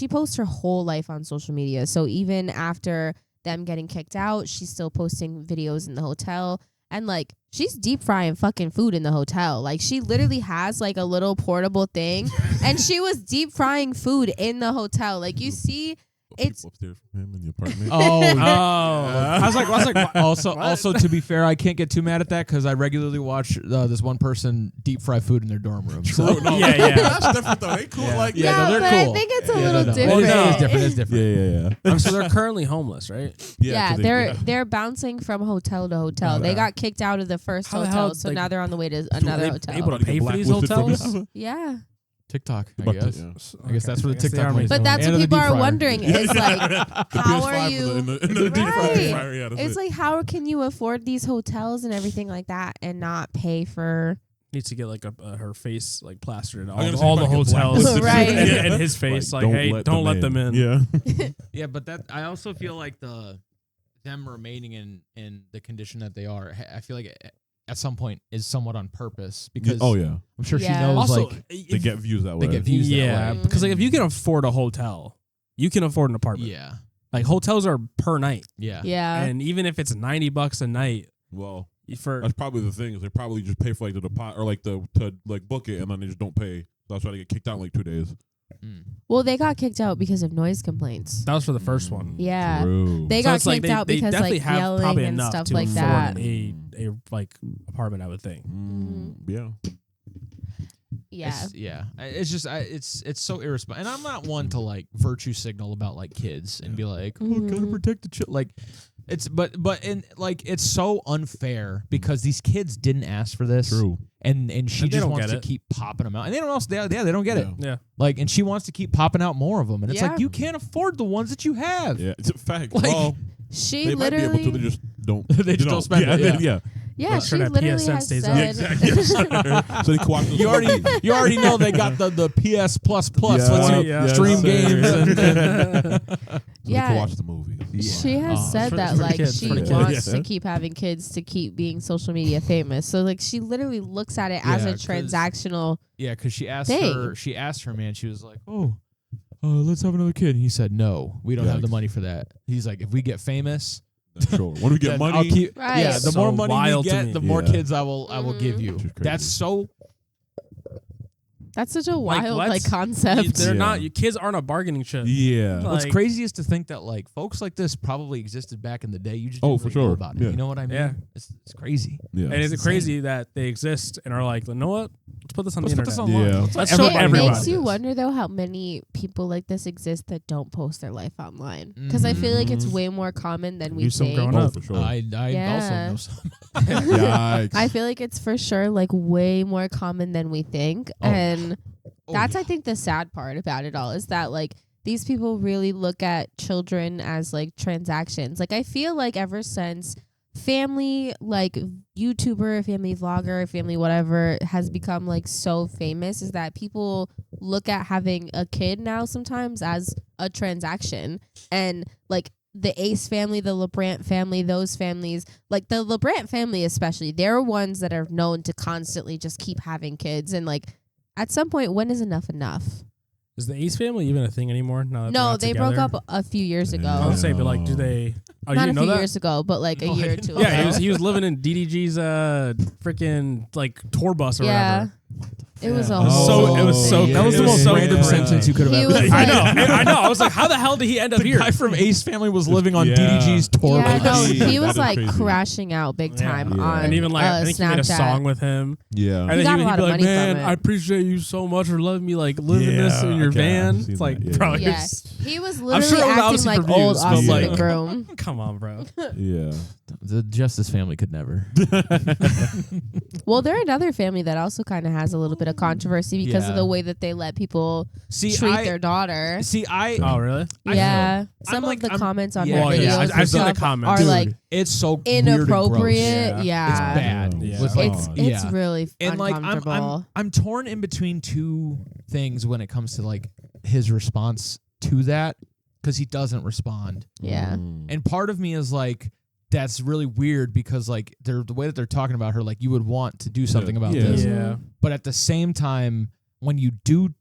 posts her whole life on social media. So even after them getting kicked out, she's still posting videos in the hotel. And like, she's deep frying fucking food in the hotel. Like, she literally has like a little portable thing and she was deep frying food in the hotel. Like, you see, it's upstairs from him in the apartment. I was like, also to be fair, I can't get too mad at that because I regularly watch this one person deep fry food in their dorm room. So. Yeah. That's different though. They cool like Yeah, no, they're but cool. I think it's a Yeah, little no. different. It's different. Yeah. So they're currently homeless, right? Yeah, 'cause they're bouncing from hotel to hotel. They got kicked out of the first How the hotel, hell, so like, now they're on the way to another they hotel. able to pay for these hotels? Yeah. TikTok, I But, guess. yeah. I guess that's where the I guess they TikTok are money's making But that's And what the people deep are fryer. wondering is like, The how PS5 are you? in the deep Right. fryer. Yeah, that's It's it. like, how can you afford these hotels and everything like that and not pay for? Needs to get like her face like plastered in I'm gonna say all the fucking hotels, blacklisted. Right. and his face like, hey, don't let them in. Yeah. Yeah, but that I also feel like them remaining in the condition that they are. I feel like at some point is somewhat on purpose because Oh yeah. I'm sure she Yeah. knows Also, like They get views that way. they get views that yeah, way. because like if you can afford a hotel, you can afford an apartment. Yeah, Like hotels are per night, yeah, Yeah. and even if it's $90 a night Well, for that's probably the thing is they probably just pay for like the deposit or like to like book it and then they just don't pay. So that's why they get kicked out in like 2 days. Mm. Well, they got kicked out because of noise complaints. that was for the first one. Yeah. True. They So got it's like kicked out they because definitely like have yelling probably and enough stuff to like afford that. a like apartment, I would think. Yeah. Yeah. It's just it's so irresponsible, and I'm not one to like virtue signal about like kids and be like, oh, gotta Mhm. protect the child. Like, it's but in like it's so unfair because these kids didn't ask for this, True. and she they just don't wants get to it. keep popping them out, and they don't also they don't get it. Yeah. Yeah. Like, and she wants to keep popping out more of them, and it's Yeah. like you can't afford the ones that you have. Yeah. It's a fact. Like, well, She they might be literally, able to. They just don't. They just don't spend it, Yeah. yeah, Sure she that literally PSN has stays said, up. Yeah, exactly. Yes. So they can watch those You already movies. you already know they got the PS plus Yeah. lets you Yeah. stream Yeah. games and So they Yeah. can watch the movies. She has said for- that for the like kids, she for the kids. wants Yeah. to keep having kids to keep being social media famous. So like she literally looks at it as Yeah, a 'cause- transactional. Yeah, because she asked Thing. her man. She was like, "Oh, let's have another kid." And he said, "No, we don't have the Yikes. money for that." He's like, "If we get famous, Sure. When we get then money, I'll keep." Right. Yeah, the So more money we wild to get, me. the more Yeah. kids I will give you. Which is That's crazy. so. That's such a Like, wild let's- concept. They're Yeah. not. Your kids aren't a bargaining chip. yeah. Like- What's crazy is to think that like folks like this probably existed back in the day. You just Oh, didn't for really know sure. about it. Yeah. You know what I mean? Yeah. It's crazy. Yeah. And is it insane. crazy that they exist and are like, you know what? Let's put this on Let's the put this internet. online. Yeah. Let's let Let's show It everybody. makes you this. wonder though how many people like this exist that don't post their life online. Because I feel like it's Mhm. way more common than we Use some think. growing Oh, up. for sure. I Yeah. also know some. Yikes. I feel like it's for sure like way more common than we think. Oh, And Oh, that's yeah. I think the sad part about it all is that like these people really look at children as like transactions. Like I feel like ever since family like YouTuber, family vlogger, family whatever has become like so famous is that people look at having a kid now sometimes as a transaction. And like the Ace family, the LeBrant family, those families, like the LeBrant family especially, they're ones that are known to constantly just keep having kids. And like at some point, when is enough enough? Is the Ace family even a thing anymore? Now that they're No, not they together? broke up a few years ago. I was saying, but like, do they? Oh, Not you a know few that? years ago, but like a No, I year or didn't two know ago. Yeah, he was living in DDG's freaking like tour bus or Yeah. whatever. It was a It was whole it was so thing. That was the it was most so random different. sentence you could have He ever. was said. I know. I was like, how the hell did he end up The here? guy from Ace family was living on Yeah. DDG's tour Yeah, bus. no, That he was is like crazy. crashing out big time Yeah. on And even like, I think he made a Snapchat. song with him. Yeah. And He then got a he'd lot be of like, money man, from it. I appreciate you so much for letting me like live in this in your okay, van. I've seen It's like, that, yeah. bro, Yeah, you're he was I'm literally sure it was acting obviously like for old views, but Austin like- McGroom. come on, bro. Yeah. The Justice family could never. Well, they're another family that also kind of has a little bit of controversy because of Yeah. the way that they let people See, treat their daughter. Oh, really? Yeah, I'm some like- of the I'm- comments on yeah, her Well, videos yeah, and I've seen the stuff comments. are Dude, like it's so weird and gross. inappropriate. Yeah. Yeah, It's bad. Yeah. With, like, It's yeah. really And like uncomfortable. I'm torn in between two things when it comes to like his response to that because he doesn't respond. Yeah. And part of me is like, that's really weird because like the way that they're talking about her, like you would want to do something about Yeah. this. Yeah. But at the same time, when you do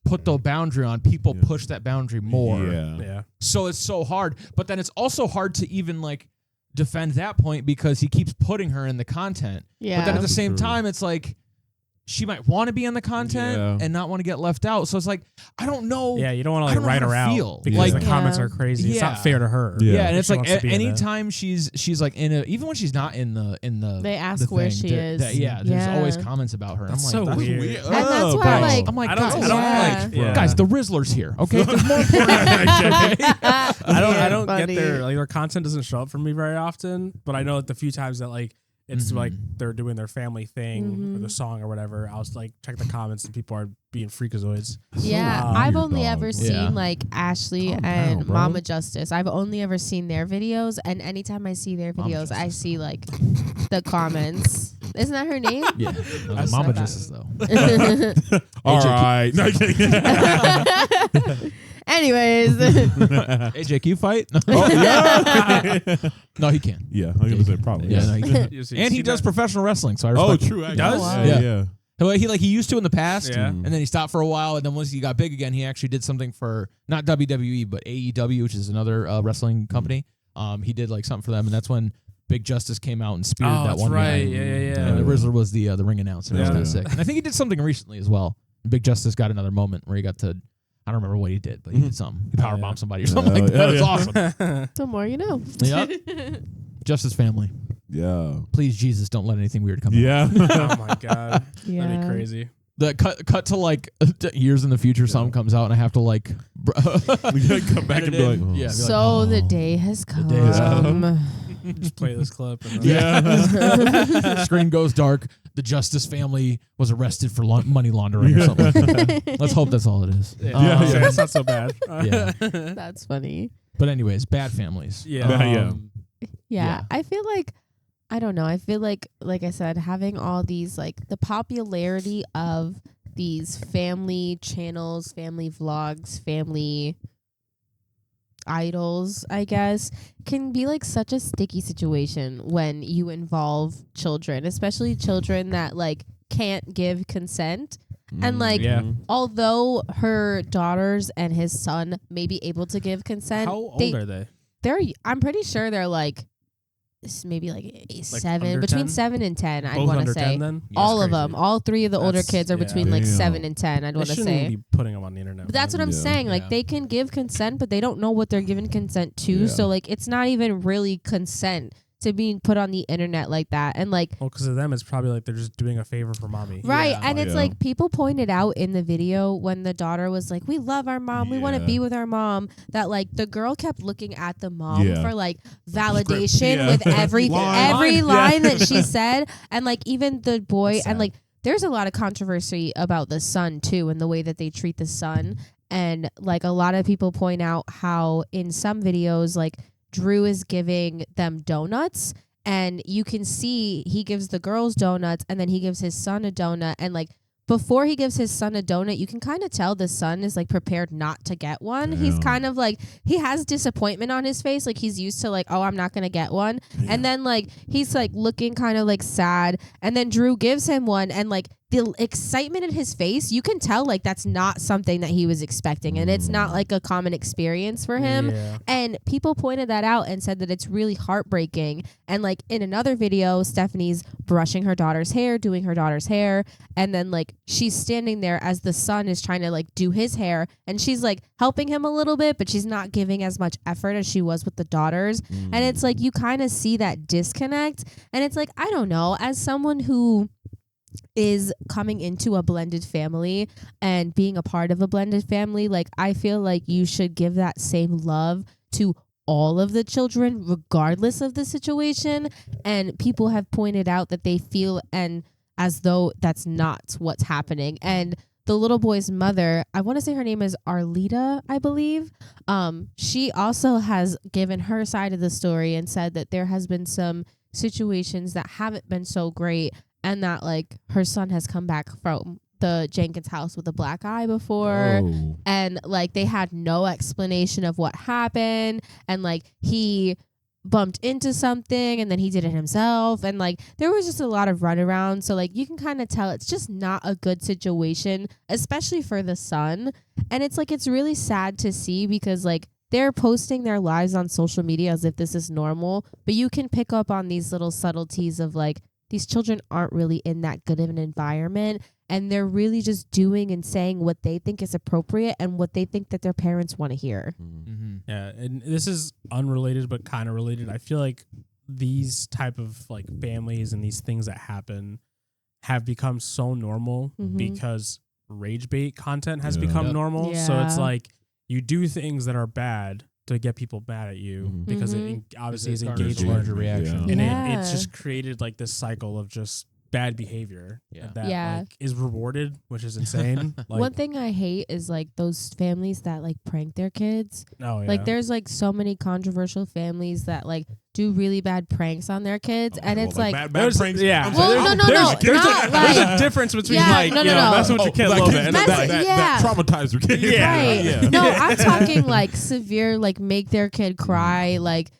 put the boundary on, people Yeah. push that boundary more. Yeah. Yeah. So it's so hard. But then it's also hard to even like defend that point because he keeps putting her in the content. Yeah. But then at the That's same true. time, it's like she might want to be in the content Yeah. and not want to get left out. So it's like, I don't know. Yeah, you don't want I to don't like know write how her to out feel. because Like- the comments Yeah. are crazy. It's Yeah. not fair to her. Yeah. Yeah, and If it's she like wants to be in it. anytime she's like in a, even when she's not in the They ask the where thing, she there- is. yeah, there's Yeah. always comments about her. That's I'm so like, weird. And that's why, like, I'm like, I don't- guys, I don't Yeah. like. Yeah. guys, the Rizzler's here. Okay, there's more important things. Okay? I don't get Funny. their content doesn't show up for me very often, but I know that the few times that like it's Mhm. like they're doing their family thing or the Mhm. song or whatever, I'll like check the comments and people are being freakazoids. Yeah, Wow. I've Weird only dog, ever bro. seen Yeah. like Ashley Calm and down, bro. Mama Justice. I've only ever seen their videos, and anytime I see their Mama videos, I Justice. see like the comments. Isn't that her name? Yeah, I Mama said that. Justice though. All right. Anyways, AJ, can you fight? Oh, yeah. No, he can. Yeah, I'm gonna say probably. Yeah, no, he can. You see- And he see does that? professional wrestling, so I Oh, respect. true. Actually. Does? wow. Yeah. Yeah. Well, he used to in the past, Yeah. and then he stopped for a while, and then once he got big again, he actually did something for not WWE but AEW, which is another wrestling company. He did like something for them, and that's when Big Justice came out and speared Oh, that that's one right. guy. Yeah. And the Rizzler was the ring announcer. It was Yeah. kind of sick. And I think he did something recently as well. Big Justice got another moment where he got to, I don't remember what he did, but he did something. He powerbombed yeah. somebody or something like that. It's awesome. the more you know. Yep. Justice family. Yeah. Please, Jesus, don't let anything weird come out. Yeah. Oh my god, Yeah. that'd be crazy. The cut to like years in the future, something comes out, and I have to like We gotta come back and be like, oh. yeah. Be like, So oh. the day has come. day has come. Just play this clip. And Yeah. Screen goes dark. The Justice family was arrested for money laundering or something. Let's hope that's all it is. yeah, yeah. that's not so bad. Yeah. That's funny. But anyways, bad families. Yeah. Yeah. Yeah, Yeah. I feel like I don't know. I feel like I said, having all these like the popularity of these family channels, family vlogs, family idols, I guess, can be like such a sticky situation when you involve children, especially children that like can't give consent. And like, although her daughters and his son may be able to give consent, how old are they? I'm pretty sure they're like maybe like 7, between 10? 7 and 10. I'd Both want to under say 10 then? all That's of them, crazy. all 3 of the older That's- kids are yeah. between like Damn. 7 and 10. I'd They want to shouldn't say. be putting them on the internet. But that's what I'm Yeah. saying. Like Yeah. they can give consent, but they don't know what they're giving consent to. Yeah. So like it's not even really consent to being put on the internet like that. And like Well, because of them, it's probably like they're just doing a favor for mommy. right, Yeah. and it's Yeah. like people pointed out in the video when the daughter was like, "We love our mom. We want to Yeah. be with our mom." That like the girl kept looking at the mom Yeah. for like validation Yeah. with every Line. line Yeah. that she said, and like even the boy That's and sad. like there's a lot of controversy about the son too and the way that they treat the son. And like a lot of people point out how in some videos like Drew is giving them donuts. And you can see he gives the girls donuts and then he gives his son a donut. And like before he gives his son a donut, you can kind of tell the son is like prepared not to get one. He's Damn. kind of like, he has disappointment on his face. Like he's used to like, oh, I'm not going to get one. And then like, he's like looking kind of like sad. And then Drew gives him one. And like the excitement in his face, you can tell like that's not something that he was expecting. And it's not like a common experience for him. Yeah. And people pointed that out and said that it's really heartbreaking. And like in another video, Stephanie's brushing her daughter's hair, doing her daughter's hair. And then like she's standing there as the son is trying to like do his hair. And she's like helping him a little bit, but she's not giving as much effort as she was with the daughters. And it's like you kind of see that disconnect. And it's like, I don't know, as someone who is coming into a blended family and being a part of a blended family, like I feel like you should give that same love to all of the children regardless of the situation. And people have pointed out that they feel and as though that's not what's happening. And the little boy's mother, I want to say her name is Arlita, I believe. She also has given her side of the story and said that there has been some situations that haven't been so great. And that like her son has come back from the Jenkins house with a black eye before. Oh. And like they had no explanation of what happened. And like he bumped into something and then he did it himself. And like there was just a lot of runaround. So like you can kind of tell it's just not a good situation, especially for the son. And it's like it's really sad to see because like they're posting their lives on social media as if this is normal. But you can pick up on these little subtleties of like, these children aren't really in that good of an environment and they're really just doing and saying what they think is appropriate and what they think that their parents want to hear. Mm-hmm. Yeah, and this is unrelated but kind of related. I feel like these type of like families and these things that happen have become so normal Mhm. because rage bait content has Yeah. become Yep. normal. So it's Yeah. like you do things that are bad to get people mad at you Mhm. because it Mhm. obviously is Garners a engagement. larger reaction. And Yeah. it's just created like this cycle of just bad behavior Yeah. that Yeah. like is rewarded, which is insane. Like, One thing I hate is like those families that like prank their kids. oh, yeah. Like there's like so many controversial families that like do really bad pranks on their kids. And it's like, bad There's- pranks. yeah. I'm Well, saying, no, there's, no, there's, not a, there's like- a difference between Yeah, like no, you no, know no. messing with your kid a little bit and then, Mess- like, yeah. that traumatized your kid. Yeah. right. Yeah. No, I'm talking like severe, like make their kid cry, like,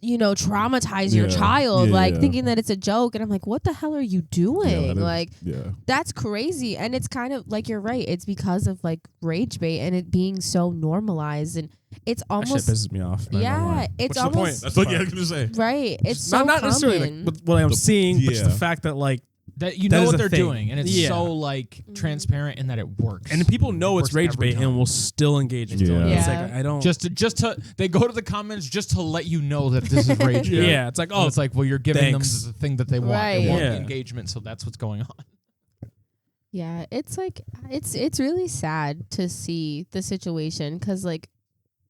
you know, traumatize your Yeah. child, Yeah, like yeah. thinking that it's a joke. And I'm like, what the hell are you doing? that is- Like, yeah. that's crazy. And it's kind of like, you're right. It's because of like rage bait and it being so normalized. And it's that shit almost, pisses me off. not gonna yeah, lie. it's What's the point? almost, That's what I was gonna say. right. It's Just so not necessarily common. like what I'm The- seeing, but just the yeah. fact that like That you That know is what a they're thing. doing, and it's Yeah. so like transparent in that it works. and people know it's Works rage every bait time. and will still engage in it. Yeah. It's Yeah. like I don't just to they go to the comments just to let you know that this is rage. bait. yeah. It's like Oh, oh it's like, well, you're giving thanks. them the thing that they want. Right. They want Yeah. the engagement, so that's what's going on. Yeah, it's like it's really sad to see the situation because like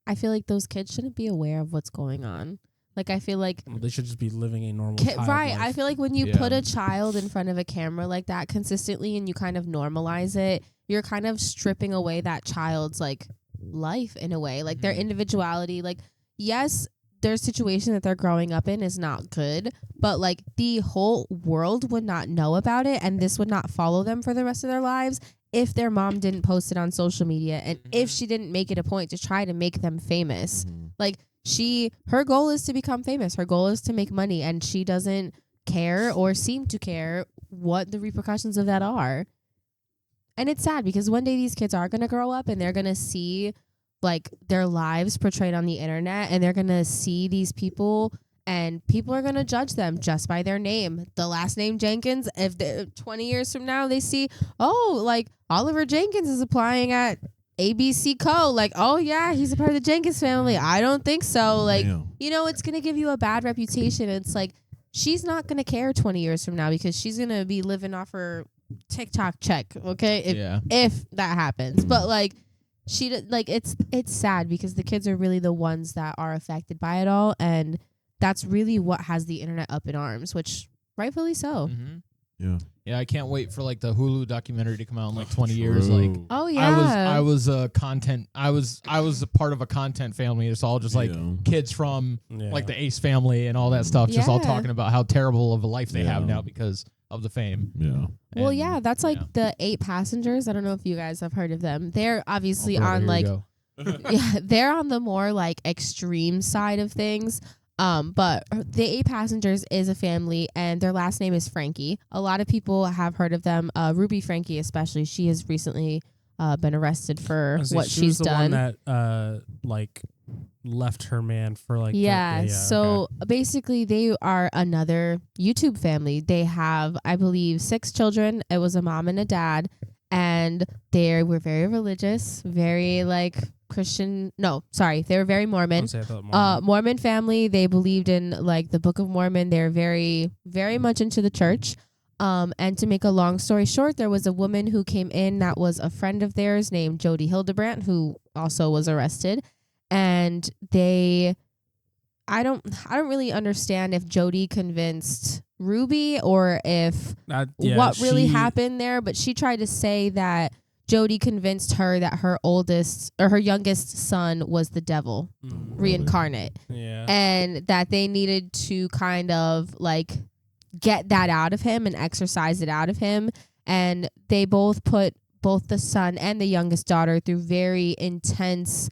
I feel like those kids shouldn't be aware of what's going on. Like I feel like they should just be living a normal child right. I life. feel like when you Yeah. put a child in front of a camera like that consistently and you kind of normalize it, you're kind of stripping away that child's like life in a way, like their Mhm. individuality. Like yes, their situation that they're growing up in is not good, but like the whole world would not know about it and this would not follow them for the rest of their lives if their mom didn't post it on social media and if she didn't make it a point to try to make them famous. Like her goal is to become famous. Her goal is to make money, and she doesn't care or seem to care what the repercussions of that are. And it's sad because one day these kids are going to grow up and they're going to see like their lives portrayed on the internet, and they're going to see these people, and people are going to judge them just by their name. The last name Jenkins, if 20 years from now they see, oh, like Oliver Jenkins is applying at ABC Co. Like, oh yeah, he's a part of the Jenkins family. I don't think so. Like, you know, it's going to give you a bad reputation. It's like, she's not going to care 20 years from now because she's going to be living off her TikTok check. Okay. If that happens. But like, it's sad because the kids are really the ones that are affected by it all. And that's really what has the internet up in arms, which rightfully so. Mm-hmm. Yeah, I can't wait for like the Hulu documentary to come out in like 20 years. Like, oh yeah, I was a part of a content family. It's all just like kids from like the Ace family and all that stuff, just all talking about how terrible of a life they have now because of the fame. Yeah. Well, yeah, that's like the 8 Passengers. I don't know if you guys have heard of them. They're obviously on like, they're on the more like extreme side of things. But the 8 Passengers is a family, and their last name is Frankie. A lot of people have heard of them. Ruby Frankie, especially, she has recently been arrested for what she's done. One that like left her man for like so basically they are another YouTube family. They have, I believe, 6 children. It was a mom and a dad, and they were very religious, very like Christian. No, sorry, they were very Mormon. Mormon family. They believed in like the Book of Mormon. They're very, very much into the church. And to make a long story short, there was a woman who came in that was a friend of theirs named Jody Hildebrandt, who also was arrested. And I don't really understand if Jody convinced Ruby or if what really happened there. But she tried to say that Jody convinced her that her youngest son was the devil reincarnate. Yeah. And that they needed to kind of like get that out of him and exercise it out of him. And they both put both the son and the youngest daughter through very intense,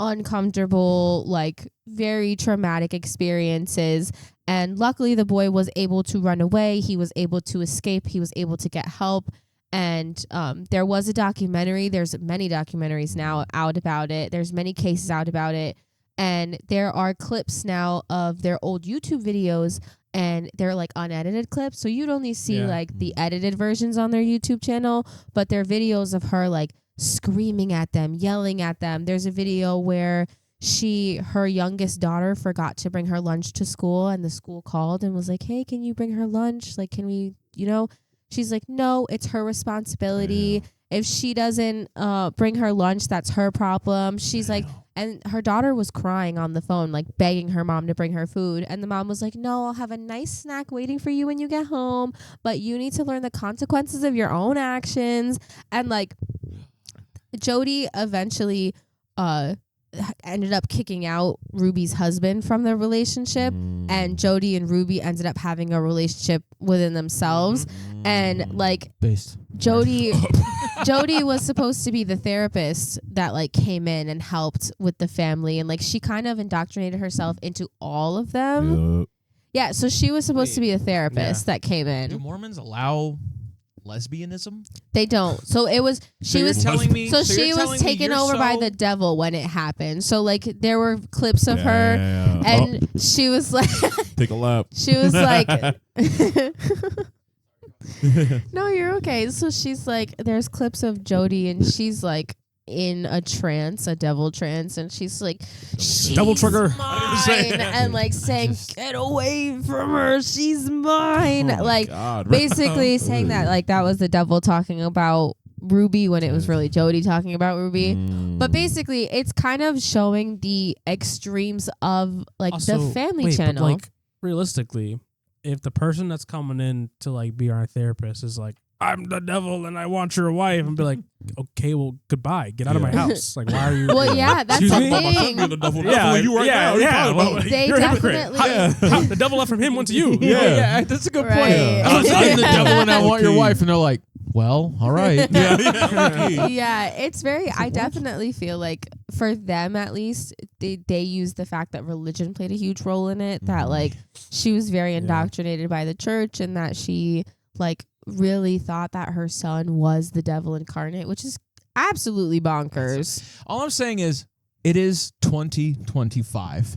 uncomfortable, like very traumatic experiences. And luckily the boy was able to run away. He was able to escape. He was able to get help. And there was a documentary. There's many documentaries now out about it. There's many cases out about it. And there are clips now of their old YouTube videos, and they're like unedited clips. So you'd only see like the edited versions on their YouTube channel, but they're videos of her like screaming at them, yelling at them. There's a video where her youngest daughter forgot to bring her lunch to school, and the school called and was like, hey, can you bring her lunch? Like, can we, she's like, no, it's her responsibility. If she doesn't bring her lunch, that's her problem. She's like, and her daughter was crying on the phone, like begging her mom to bring her food. And the mom was like, no, I'll have a nice snack waiting for you when you get home, but you need to learn the consequences of your own actions. And like, Jody eventually ended up kicking out Ruby's husband from their relationship, and Jody and Ruby ended up having a relationship within themselves. And like Jody was supposed to be the therapist that like came in and helped with the family, and like she kind of indoctrinated herself into all of them. Yeah, so she was supposed to be a therapist that came in. Do Mormons allow lesbianism? They don't. So it was she was telling me so she was taken over by the devil when it happened. So like there were clips of her and she was like take a lap. She was like no, you're okay. So she's like, there's clips of Jody and she's like in a trance, a devil trance, and she's like, double trigger mine, and like saying, get away from her, she's mine. Like basically saying that like that was the devil talking about Ruby when it was really Jody talking about Ruby. But basically it's kind of showing the extremes of like also, the family channel. But, like realistically, if the person that's coming in to like be our therapist is like, I'm the devil and I want your wife, and be like, okay, well, goddbye. Get out of my house. Like, why are you? Well, yeah, that's the thing. The devil you right now. Well, they definitely. The devil left from him went to you. Yeah, that's a good point. Right. I'm the devil and I want your wife, and they're like, well, all right. Yeah, it's very. I definitely feel like for them at least, they use the fact that religion played a huge role in it. That like she was very indoctrinated by the church, and that she like really thought that her son was the devil incarnate, which is absolutely bonkers. All I'm saying is, it is 2025.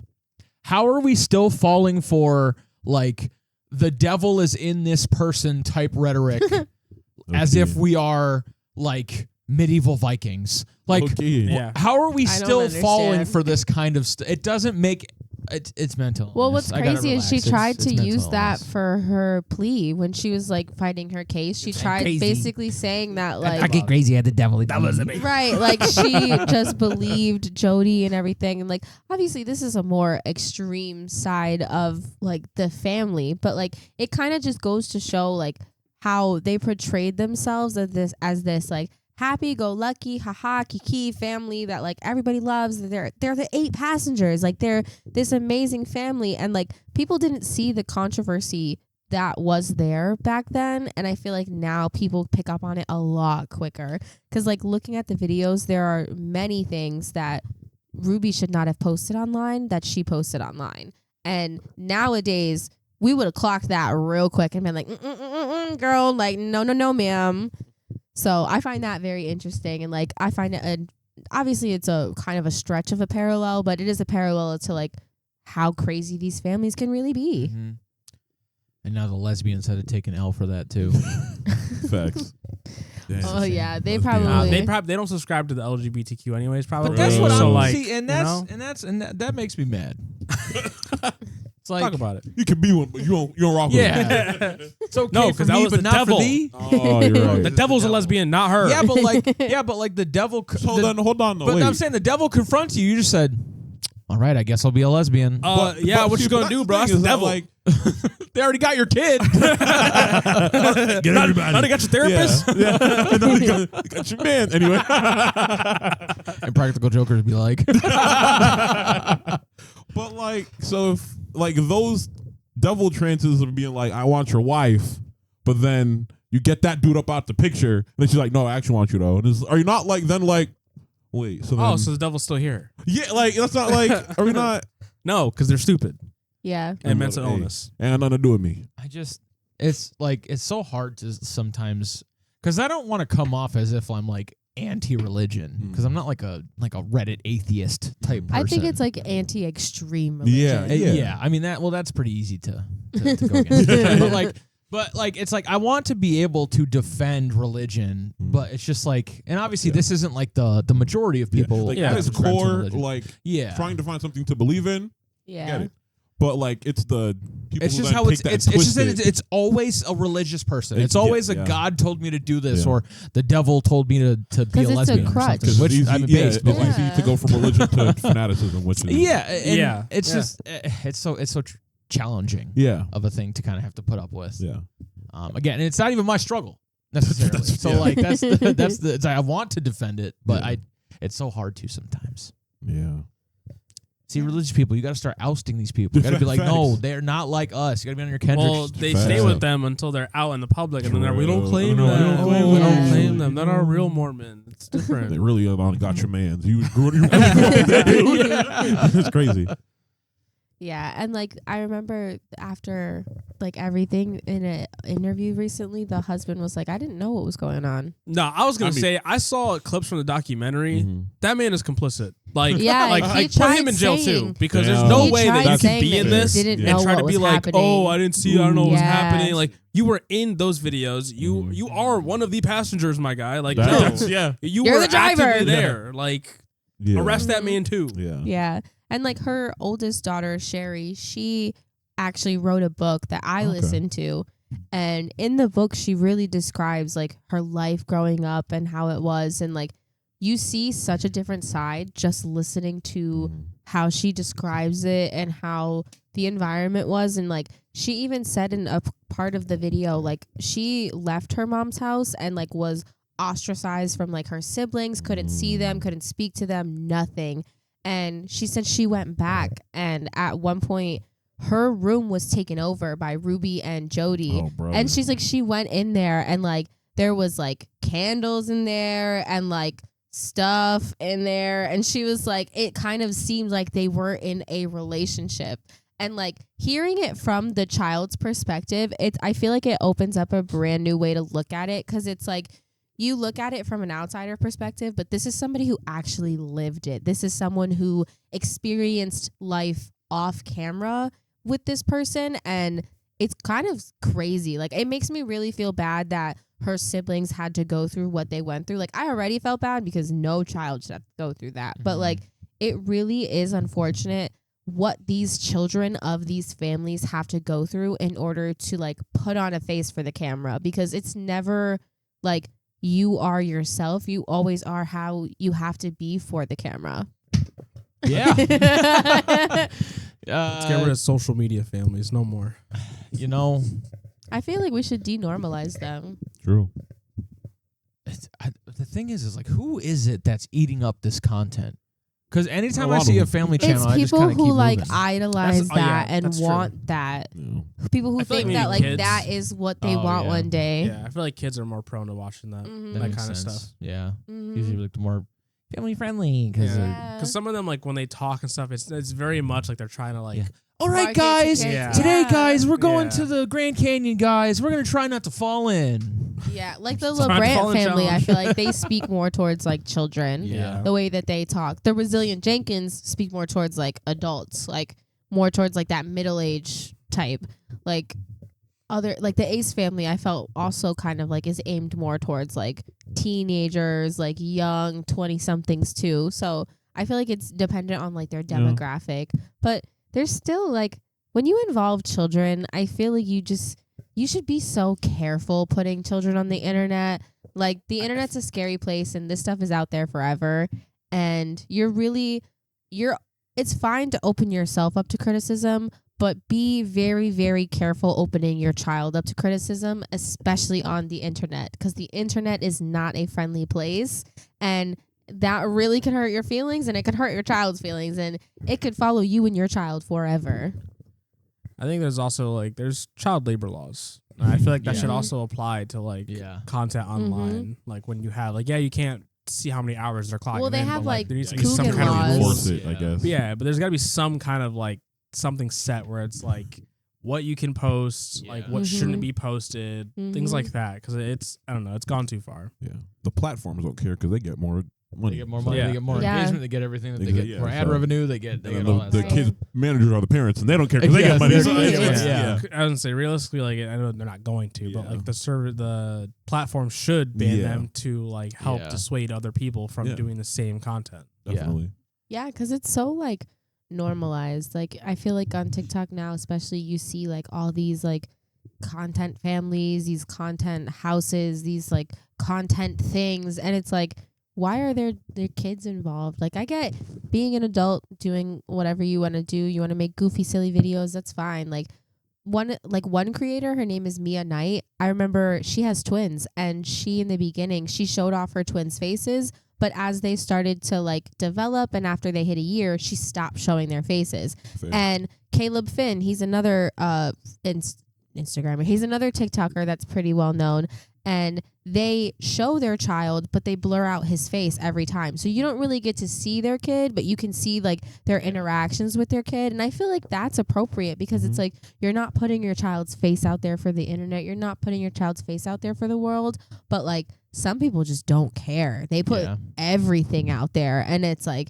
How are we still falling for like the devil is in this person type rhetoric? As if we are like medieval Vikings. Like, how are we still falling for this kind of stuff? It doesn't make it's mental. Well, what's crazy is she tried to use that for her plea when she was like fighting her case. She tried basically saying that like I get crazy at the devil. That was me. Right, like she just believed Jody and everything, and like obviously this is a more extreme side of like the family, but like it kind of just goes to show like how they portrayed themselves as this like happy-go-lucky, haha, kiki family that like everybody loves. They're the 8 passengers, like they're this amazing family, and like people didn't see the controversy that was there back then, and I feel like now people pick up on it a lot quicker because like looking at the videos, there are many things that Ruby should not have posted online that she posted online, and nowadays we would have clocked that real quick and been like, girl, like no, ma'am. So I find that very interesting, and like I find it obviously it's a kind of a stretch of a parallel, but it is a parallel to like how crazy these families can really be. Mm-hmm. And now the lesbians had to take an L for that too. Facts. Oh yeah, they probably they don't subscribe to the LGBTQ anyways. Probably, but that's what so I'm like, see, and that makes me mad. It's like, talk about it. You can be one, but you don't rock with it. It's okay No, for because that me, was but the not devil. for thee. Oh, you're right. The devil's a lesbian, not her. Yeah, but like the devil. Hold on. No, but wait. I'm saying the devil confronts you. You just said, "All right, I guess I'll be a lesbian." What you gonna do, bro? That's the devil. Like, they already got your kid. Get everybody. Now they got your therapist. Yeah. No, you got your man. Anyway. And Practical Jokers be like, but like, so if like those devil trances of being like, I want your wife, but then you get that dude up out the picture, and then she's like, no, I actually want you though. And are you not like then like, wait, so then, So the devil's still here? yeah, like that's not like, are we not? No, because they're stupid yeah. and mental illness. And nothing to do with me. it's like it's so hard to sometimes because I don't want to come off as if I'm like anti-religion because I'm not like a Reddit atheist type person. I think it's like anti-extreme religion. Yeah. I mean that's pretty easy to go against. But it's like I want to be able to defend religion, but it's just like, and obviously this isn't like the majority of people. Like that at its subscribe to core, religion. like trying to find something to believe in. Yeah. Get it. But like it's the people it's who just then how take that and twist it. it's always a religious person. It's always a God told me to do this, Yeah. or the devil told me to be a it's a lesbian or crutch. something. Which it's I'm easy, based, but like, easy to go from religion to fanaticism, which is it's just it's so challenging of a thing to kind of have to put up with. Yeah. Again, and it's not even my struggle necessarily. Like that's the I want to defend it, but it's so hard to sometimes. Yeah. See, religious people, you got to start ousting these people. You got to be like, no, they're not like us. You got to be on your Kendrick. Well, they Facts. stay with them until they're out in the public, and then they're, we don't True. claim No, we them. don't claim We them. don't claim them. They're not a real Mormon. It's different. They really got your mans. You grew that dude. It's crazy. Yeah, and like I remember after like everything in an interview recently, the husband was like, I didn't know what was going on. No, I was gonna say I saw clips from the documentary. Mm-hmm. That man is complicit. Like, Yeah, he like put tried him in jail saying- too, because Yeah. there's no He way that tried you can saying be that in he this didn't and know try what to be was like, happening. oh, I didn't see, I don't know what was Yeah. happening. Like, you were in those videos. You are one of the passengers, my guy. Like, That's- no, yeah. you You're were the driver. actively there. Like, Yeah. arrest that man too. Yeah. Yeah, and like her oldest daughter Sherry, she actually wrote a book that I listened to, and in the book she really describes like her life growing up and how it was, and like you see such a different side just listening to how she describes it and how the environment was. And like she even said in a part of the video, like she left her mom's house and like was ostracized from like her siblings, couldn't see them, couldn't speak to them, nothing. And she said she went back, and at one point her room was taken over by Ruby and Jody. Oh, bro. And she's like, she went in there and like there was like candles in there and like stuff in there. And she was like, it kind of seemed like they were in a relationship. And like hearing it from the child's perspective, I feel like it opens up a brand new way to look at it, because it's like you look at it from an outsider perspective, but this is somebody who actually lived it. This is someone who experienced life off camera with this person, and it's kind of crazy. Like, it makes me really feel bad that her siblings had to go through what they went through. Like, I already felt bad because no child should have to go through that. But like, it really is unfortunate what these children of these families have to go through in order to like put on a face for the camera, because it's never like you are yourself. You always are how you have to be for the camera. Yeah. Let's get rid of social media families. No more. You know, I feel like we should denormalize them. True. The thing is like, who is it that's eating up this content? Because anytime A I lot see of a family It's channel, I just people kind of keep who like moving. idolize That's- oh, yeah, that and that's true. want that. Yeah. People who I feel like think that maybe like kids- that is what they Oh, want yeah. one day. Yeah, I feel like kids are more prone to watching that. Mhm. That That makes kind of sense. stuff. Yeah. Mhm. Usually like the more family friendly. Because Yeah. Because some of them, like when they talk and stuff, it's very much like they're trying to like. Yeah. All right, Market to guys. kids. Yeah. Today, guys, we're going Yeah. to the Grand Canyon, guys. We're going to try not to fall in. Yeah, like the Trying to LeBrant fall in family, I challenge. feel like they speak more towards like children. Yeah. The way that they talk. The Resilient Jenkins speak more towards like adults, like more towards like that middle age type. Like the Ace family, I felt also kind of like is aimed more towards like teenagers, like young 20-somethings too. So I feel like it's dependent on like their demographic. But there's still like, when you involve children, I feel like you should be so careful putting children on the internet. Like, the internet's a scary place and this stuff is out there forever. And it's fine to open yourself up to criticism, but be very, very careful opening your child up to criticism, especially on the internet, because the internet is not a friendly place. And that really can hurt your feelings, and it could hurt your child's feelings, and it could follow you and your child forever. I think there's also like there's child labor laws. And I feel like that Yeah. should also apply to like Yeah. content online. Like when you have like you can't see how many hours they're clocking. Well, they in, have, but, like, there needs to be Coogan some kind laws. of Enforce rules. it, I guess. Yeah, but there's got to be some kind of like something set where it's like what you can post, like Yeah. what shouldn't Mhm. be posted, things Mhm. like that. Because I don't know, it's gone too far. Yeah. The platforms don't care because they get more money. They get more money, Yeah. they get more Yeah. engagement, they get everything, that they Exactly, get yeah, more ad so- revenue, they get And all then that the stuff. kids' managers are the parents, and they don't care because they Yeah, get money. they're- So yeah, it's- yeah. I wouldn't say realistically, like I know they're not going to, but Yeah. like the platform should ban Yeah. them to like help Yeah. dissuade other people from Yeah. doing the same content. Definitely. Yeah, because it's so like normalized. Like, I feel like on TikTok now, especially, you see like all these like content families, these content houses, these like content things, and it's like, why are their kids involved? Like, I get being an adult doing whatever you want to do. You want to make goofy, silly videos. That's fine. Like one creator, her name is Mia Knight. I remember she has twins, and she in the beginning she showed off her twins' faces. But as they started to like develop and after they hit a year, she stopped showing their faces. Fair. And Caleb Finn, he's another Instagrammer. He's another TikToker that's pretty well known. And they show their child, but they blur out his face every time. So you don't really get to see their kid, but you can see like their interactions with their kid. And I feel like that's appropriate because it's like you're not putting your child's face out there for the internet. You're not putting your child's face out there for the world. But like some people just don't care. They put Yeah. everything out there, and it's like,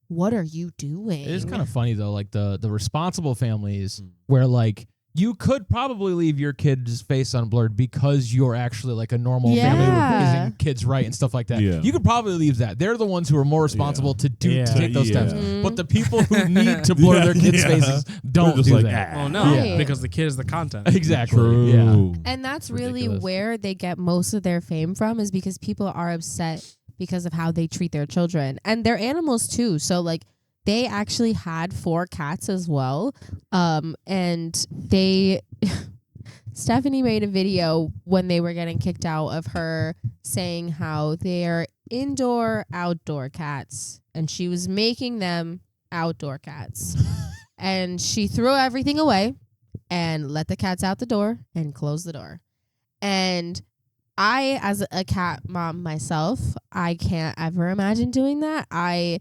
what are you doing? It is kind of funny though, like the responsible families where like you could probably leave your kid's face unblurred because you're actually like a normal family Yeah. raising kids right and stuff like that. Yeah. You could probably leave that. They're the ones who are more responsible to take those steps. Mhm. But the people who need to blur their kids' faces don't just do like, that. Oh no, Right. because the kid is the content. Exactly. Yeah. True. And that's really Ridiculous. where they get most of their fame from, is because people are upset because of how they treat their children and their animals too. So like they actually had 4 cats as well. And they Stephanie made a video when they were getting kicked out of her saying how they're outdoor cats, and she was making them outdoor cats. And she threw everything away and let the cats out the door and close the door. And I, as a cat mom myself, I can't ever imagine doing that. I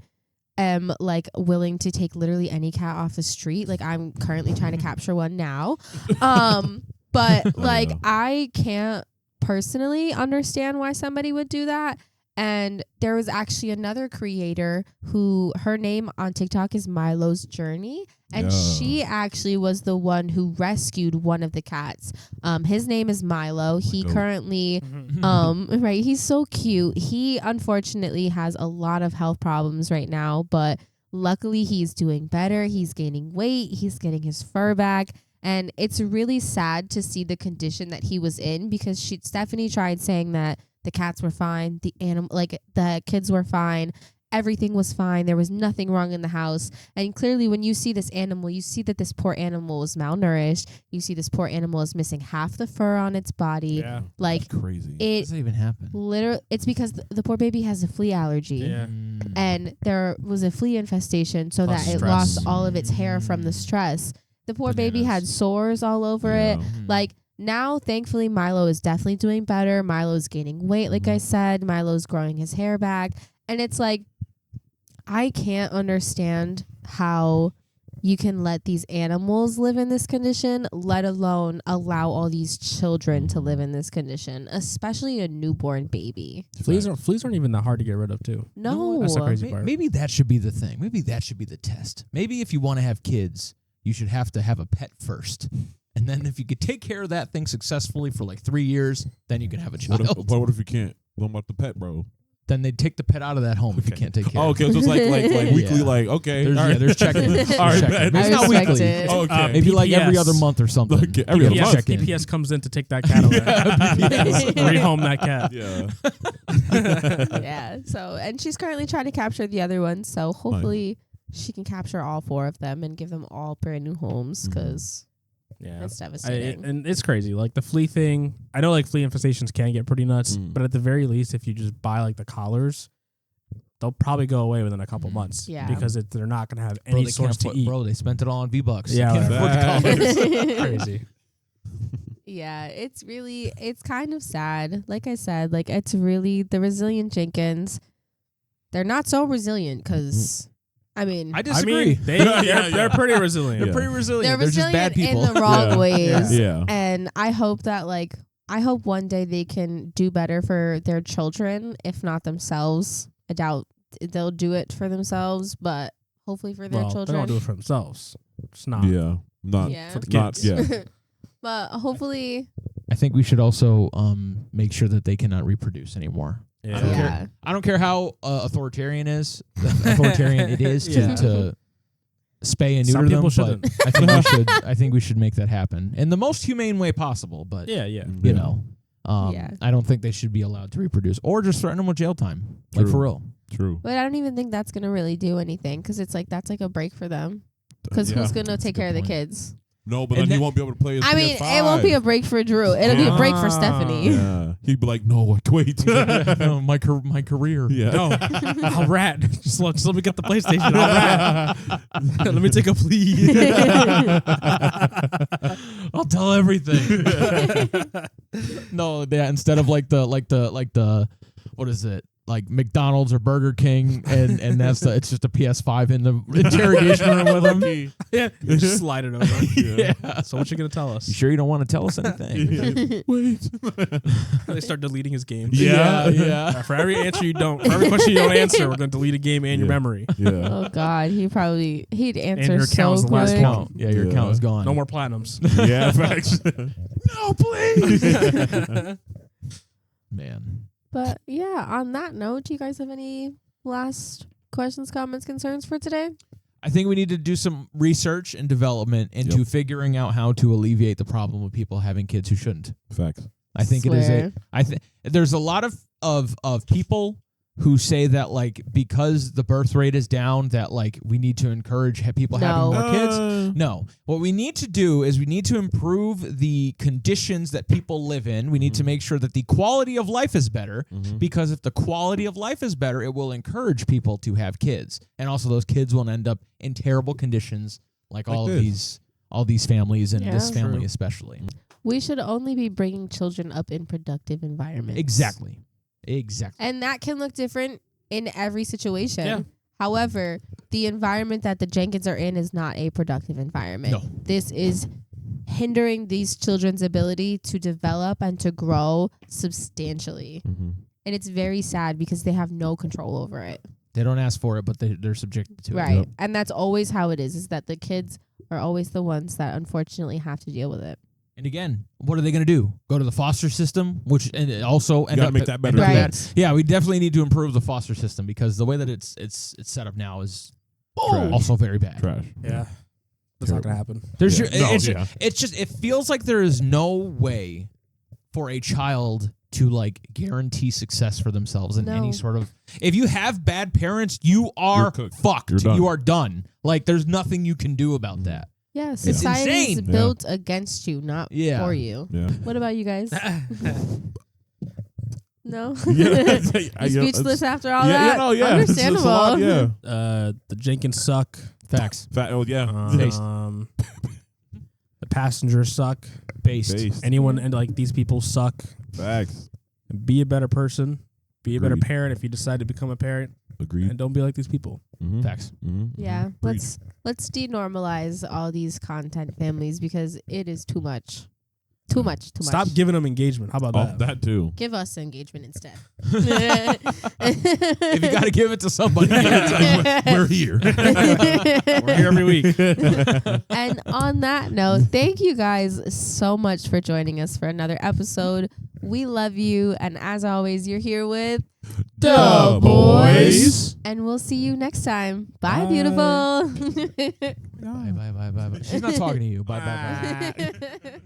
am like willing to take literally any cat off the street. Like I'm currently trying to capture one now. But like I can't personally understand why somebody would do that. And there was actually another creator who her name on TikTok is Milo's Journey. And she actually was the one who rescued one of the cats. His name is Milo. He currently, right, he's so cute. He unfortunately has a lot of health problems right now, but luckily he's doing better. He's gaining weight. He's getting his fur back. And it's really sad to see the condition that he was in because Stephanie tried saying that the cats were fine, the kids were fine, everything was fine, there was nothing wrong in the house. And clearly when you see this animal, you see that this poor animal is malnourished. You see this poor animal is missing half the fur on its body. Yeah. Like that's crazy. How does that even happen? Literally, it's because the poor baby has a flea allergy. Yeah. And there was a flea infestation so that it lost all of its hair from the stress. The poor baby had sores all over it. Like, now, thankfully, Milo is definitely doing better. Milo's gaining weight, like I said. Milo's growing his hair back. And it's like, I can't understand how you can let these animals live in this condition, let alone allow all these children to live in this condition, especially a newborn baby. Fleas aren't even that hard to get rid of, too. No. That's the crazy part. Maybe that should be the thing. Maybe that should be the test. Maybe if you want to have kids, you should have to have a pet first. And then if you could take care of that thing successfully for like 3 years, then you can have a child. What if you can't? What about the pet, bro? Then they'd take the pet out of that home if you can't take care of it. Okay, so it's like weekly, like, okay. There's checking. All right, checking. It's not weekly. Okay. Maybe like every other month or something. Okay, every other month. PPS comes in to take that cat away. Rehome that cat. Yeah. Yeah. So, and she's currently trying to capture the other one. So hopefully she can capture all 4 of them and give them all brand new homes because that's devastating. And it's crazy. Like the flea thing, I know like flea infestations can get pretty nuts, but at the very least, if you just buy like the collars, they'll probably go away within a couple months. Yeah. Because they're not going to have any source to eat. Bro, they spent it all on V-Bucks. Yeah. They can't afford the collars. Crazy. Yeah, it's kind of sad. Like I said, like it's really the Resilient Jenkins. They're not so resilient because I disagree. They're pretty resilient. They're pretty resilient. They're just bad people in the wrong ways. Yeah. And I hope that I hope one day they can do better for their children, if not themselves. I doubt they'll do it for themselves, but hopefully for their children. They don't do it for themselves. It's not. Yeah. Not for the kids. Yeah. But hopefully. I think we should also make sure that they cannot reproduce anymore. Yeah. I don't care how authoritarian it is to spay and neuter Some people them, but I think we should make that happen in the most humane way possible. But you know, I don't think they should be allowed to reproduce or just threaten them with jail time, like for real. True. But I don't even think that's gonna really do anything because it's like that's like a break for them. Because who's gonna take care of the kids? No, but then he won't be able to play his PS5. It won't be a break for Drew. It'll be a break for Stephanie. Yeah. He'd be like, no, wait. No, my career. Yeah. No, I'll rat. Just let me get the PlayStation. I'll rat. Let me take a plea. I'll tell everything. No, instead of like the what is it? Like McDonald's or Burger King, and it's just a PS5 in the interrogation room with them. Yeah, you just slide it over. Yeah. So what you gonna tell us? You sure you don't want to tell us anything? Wait. They start deleting his game. Yeah. For every answer you don't, for every question you don't answer, we're gonna delete a game and your memory. Yeah. Oh God, he'd answer your account was so the last quick. one. Yeah, your account is gone. No more platinums. Yeah, facts. No, please. Man. But yeah, on that note, do you guys have any last questions, comments, concerns for today? I think we need to do some research and development into figuring out how to alleviate the problem of people having kids who shouldn't. Facts. I think it is there's a lot of people who say that like because the birth rate is down that like we need to encourage people having more kids. No. What we need to do is we need to improve the conditions that people live in. We need to make sure that the quality of life is better because if the quality of life is better, it will encourage people to have kids. And also those kids will end up in terrible conditions like all these families and this family especially. We should only be bringing children up in productive environments. Exactly. And that can look different in every situation. Yeah. However, the environment that the Jenkins are in is not a productive environment. No. This is hindering these children's ability to develop and to grow substantially. Mm-hmm. And it's very sad because they have no control over it. They don't ask for it, but they're subjected to it. Right. Yep. And that's always how it is that the kids are always the ones that unfortunately have to deal with it. And again, what are they going to do? Go to the foster system, which and also end gotta up make that better. end up Right. bad. Yeah, we definitely need to improve the foster system because the way that it's set up now is Trash. also very bad. Trash. Yeah. That's not gonna happen. There's Yeah. No, it's, yeah. it's just it feels like there is no way for a child to like guarantee success for themselves in any No. sort of. If you have bad parents, you are You're cooked. fucked. You're done. You are done. Like there's nothing you can do about that. Yeah, society is insane. built against you, not Yeah. for you. Yeah. What about you guys? No? Yeah. You speechless after all Yeah, that? no, yeah. Understandable. It's a lot, yeah. The Jenkins suck. Facts. Yeah. The passengers suck. Based. Anyone and like these people suck. Facts. Be a better person. Be a better Agreed. parent if you decide to become a parent, Agreed. and don't be like these people. Mm-hmm. Facts. Mm-hmm. Yeah, let's denormalize all these content families because it is too much. Too much. Stop giving them engagement. How about Oh, that? that too. Give us engagement instead. If you got to give it to somebody, give it to them. We're here. We're here every week. And on that note, thank you guys so much for joining us for another episode. We love you. And as always, you're here with Da Boys. And we'll see you next time. Bye, Bye. beautiful. Bye. She's not talking to you. Bye. Bye.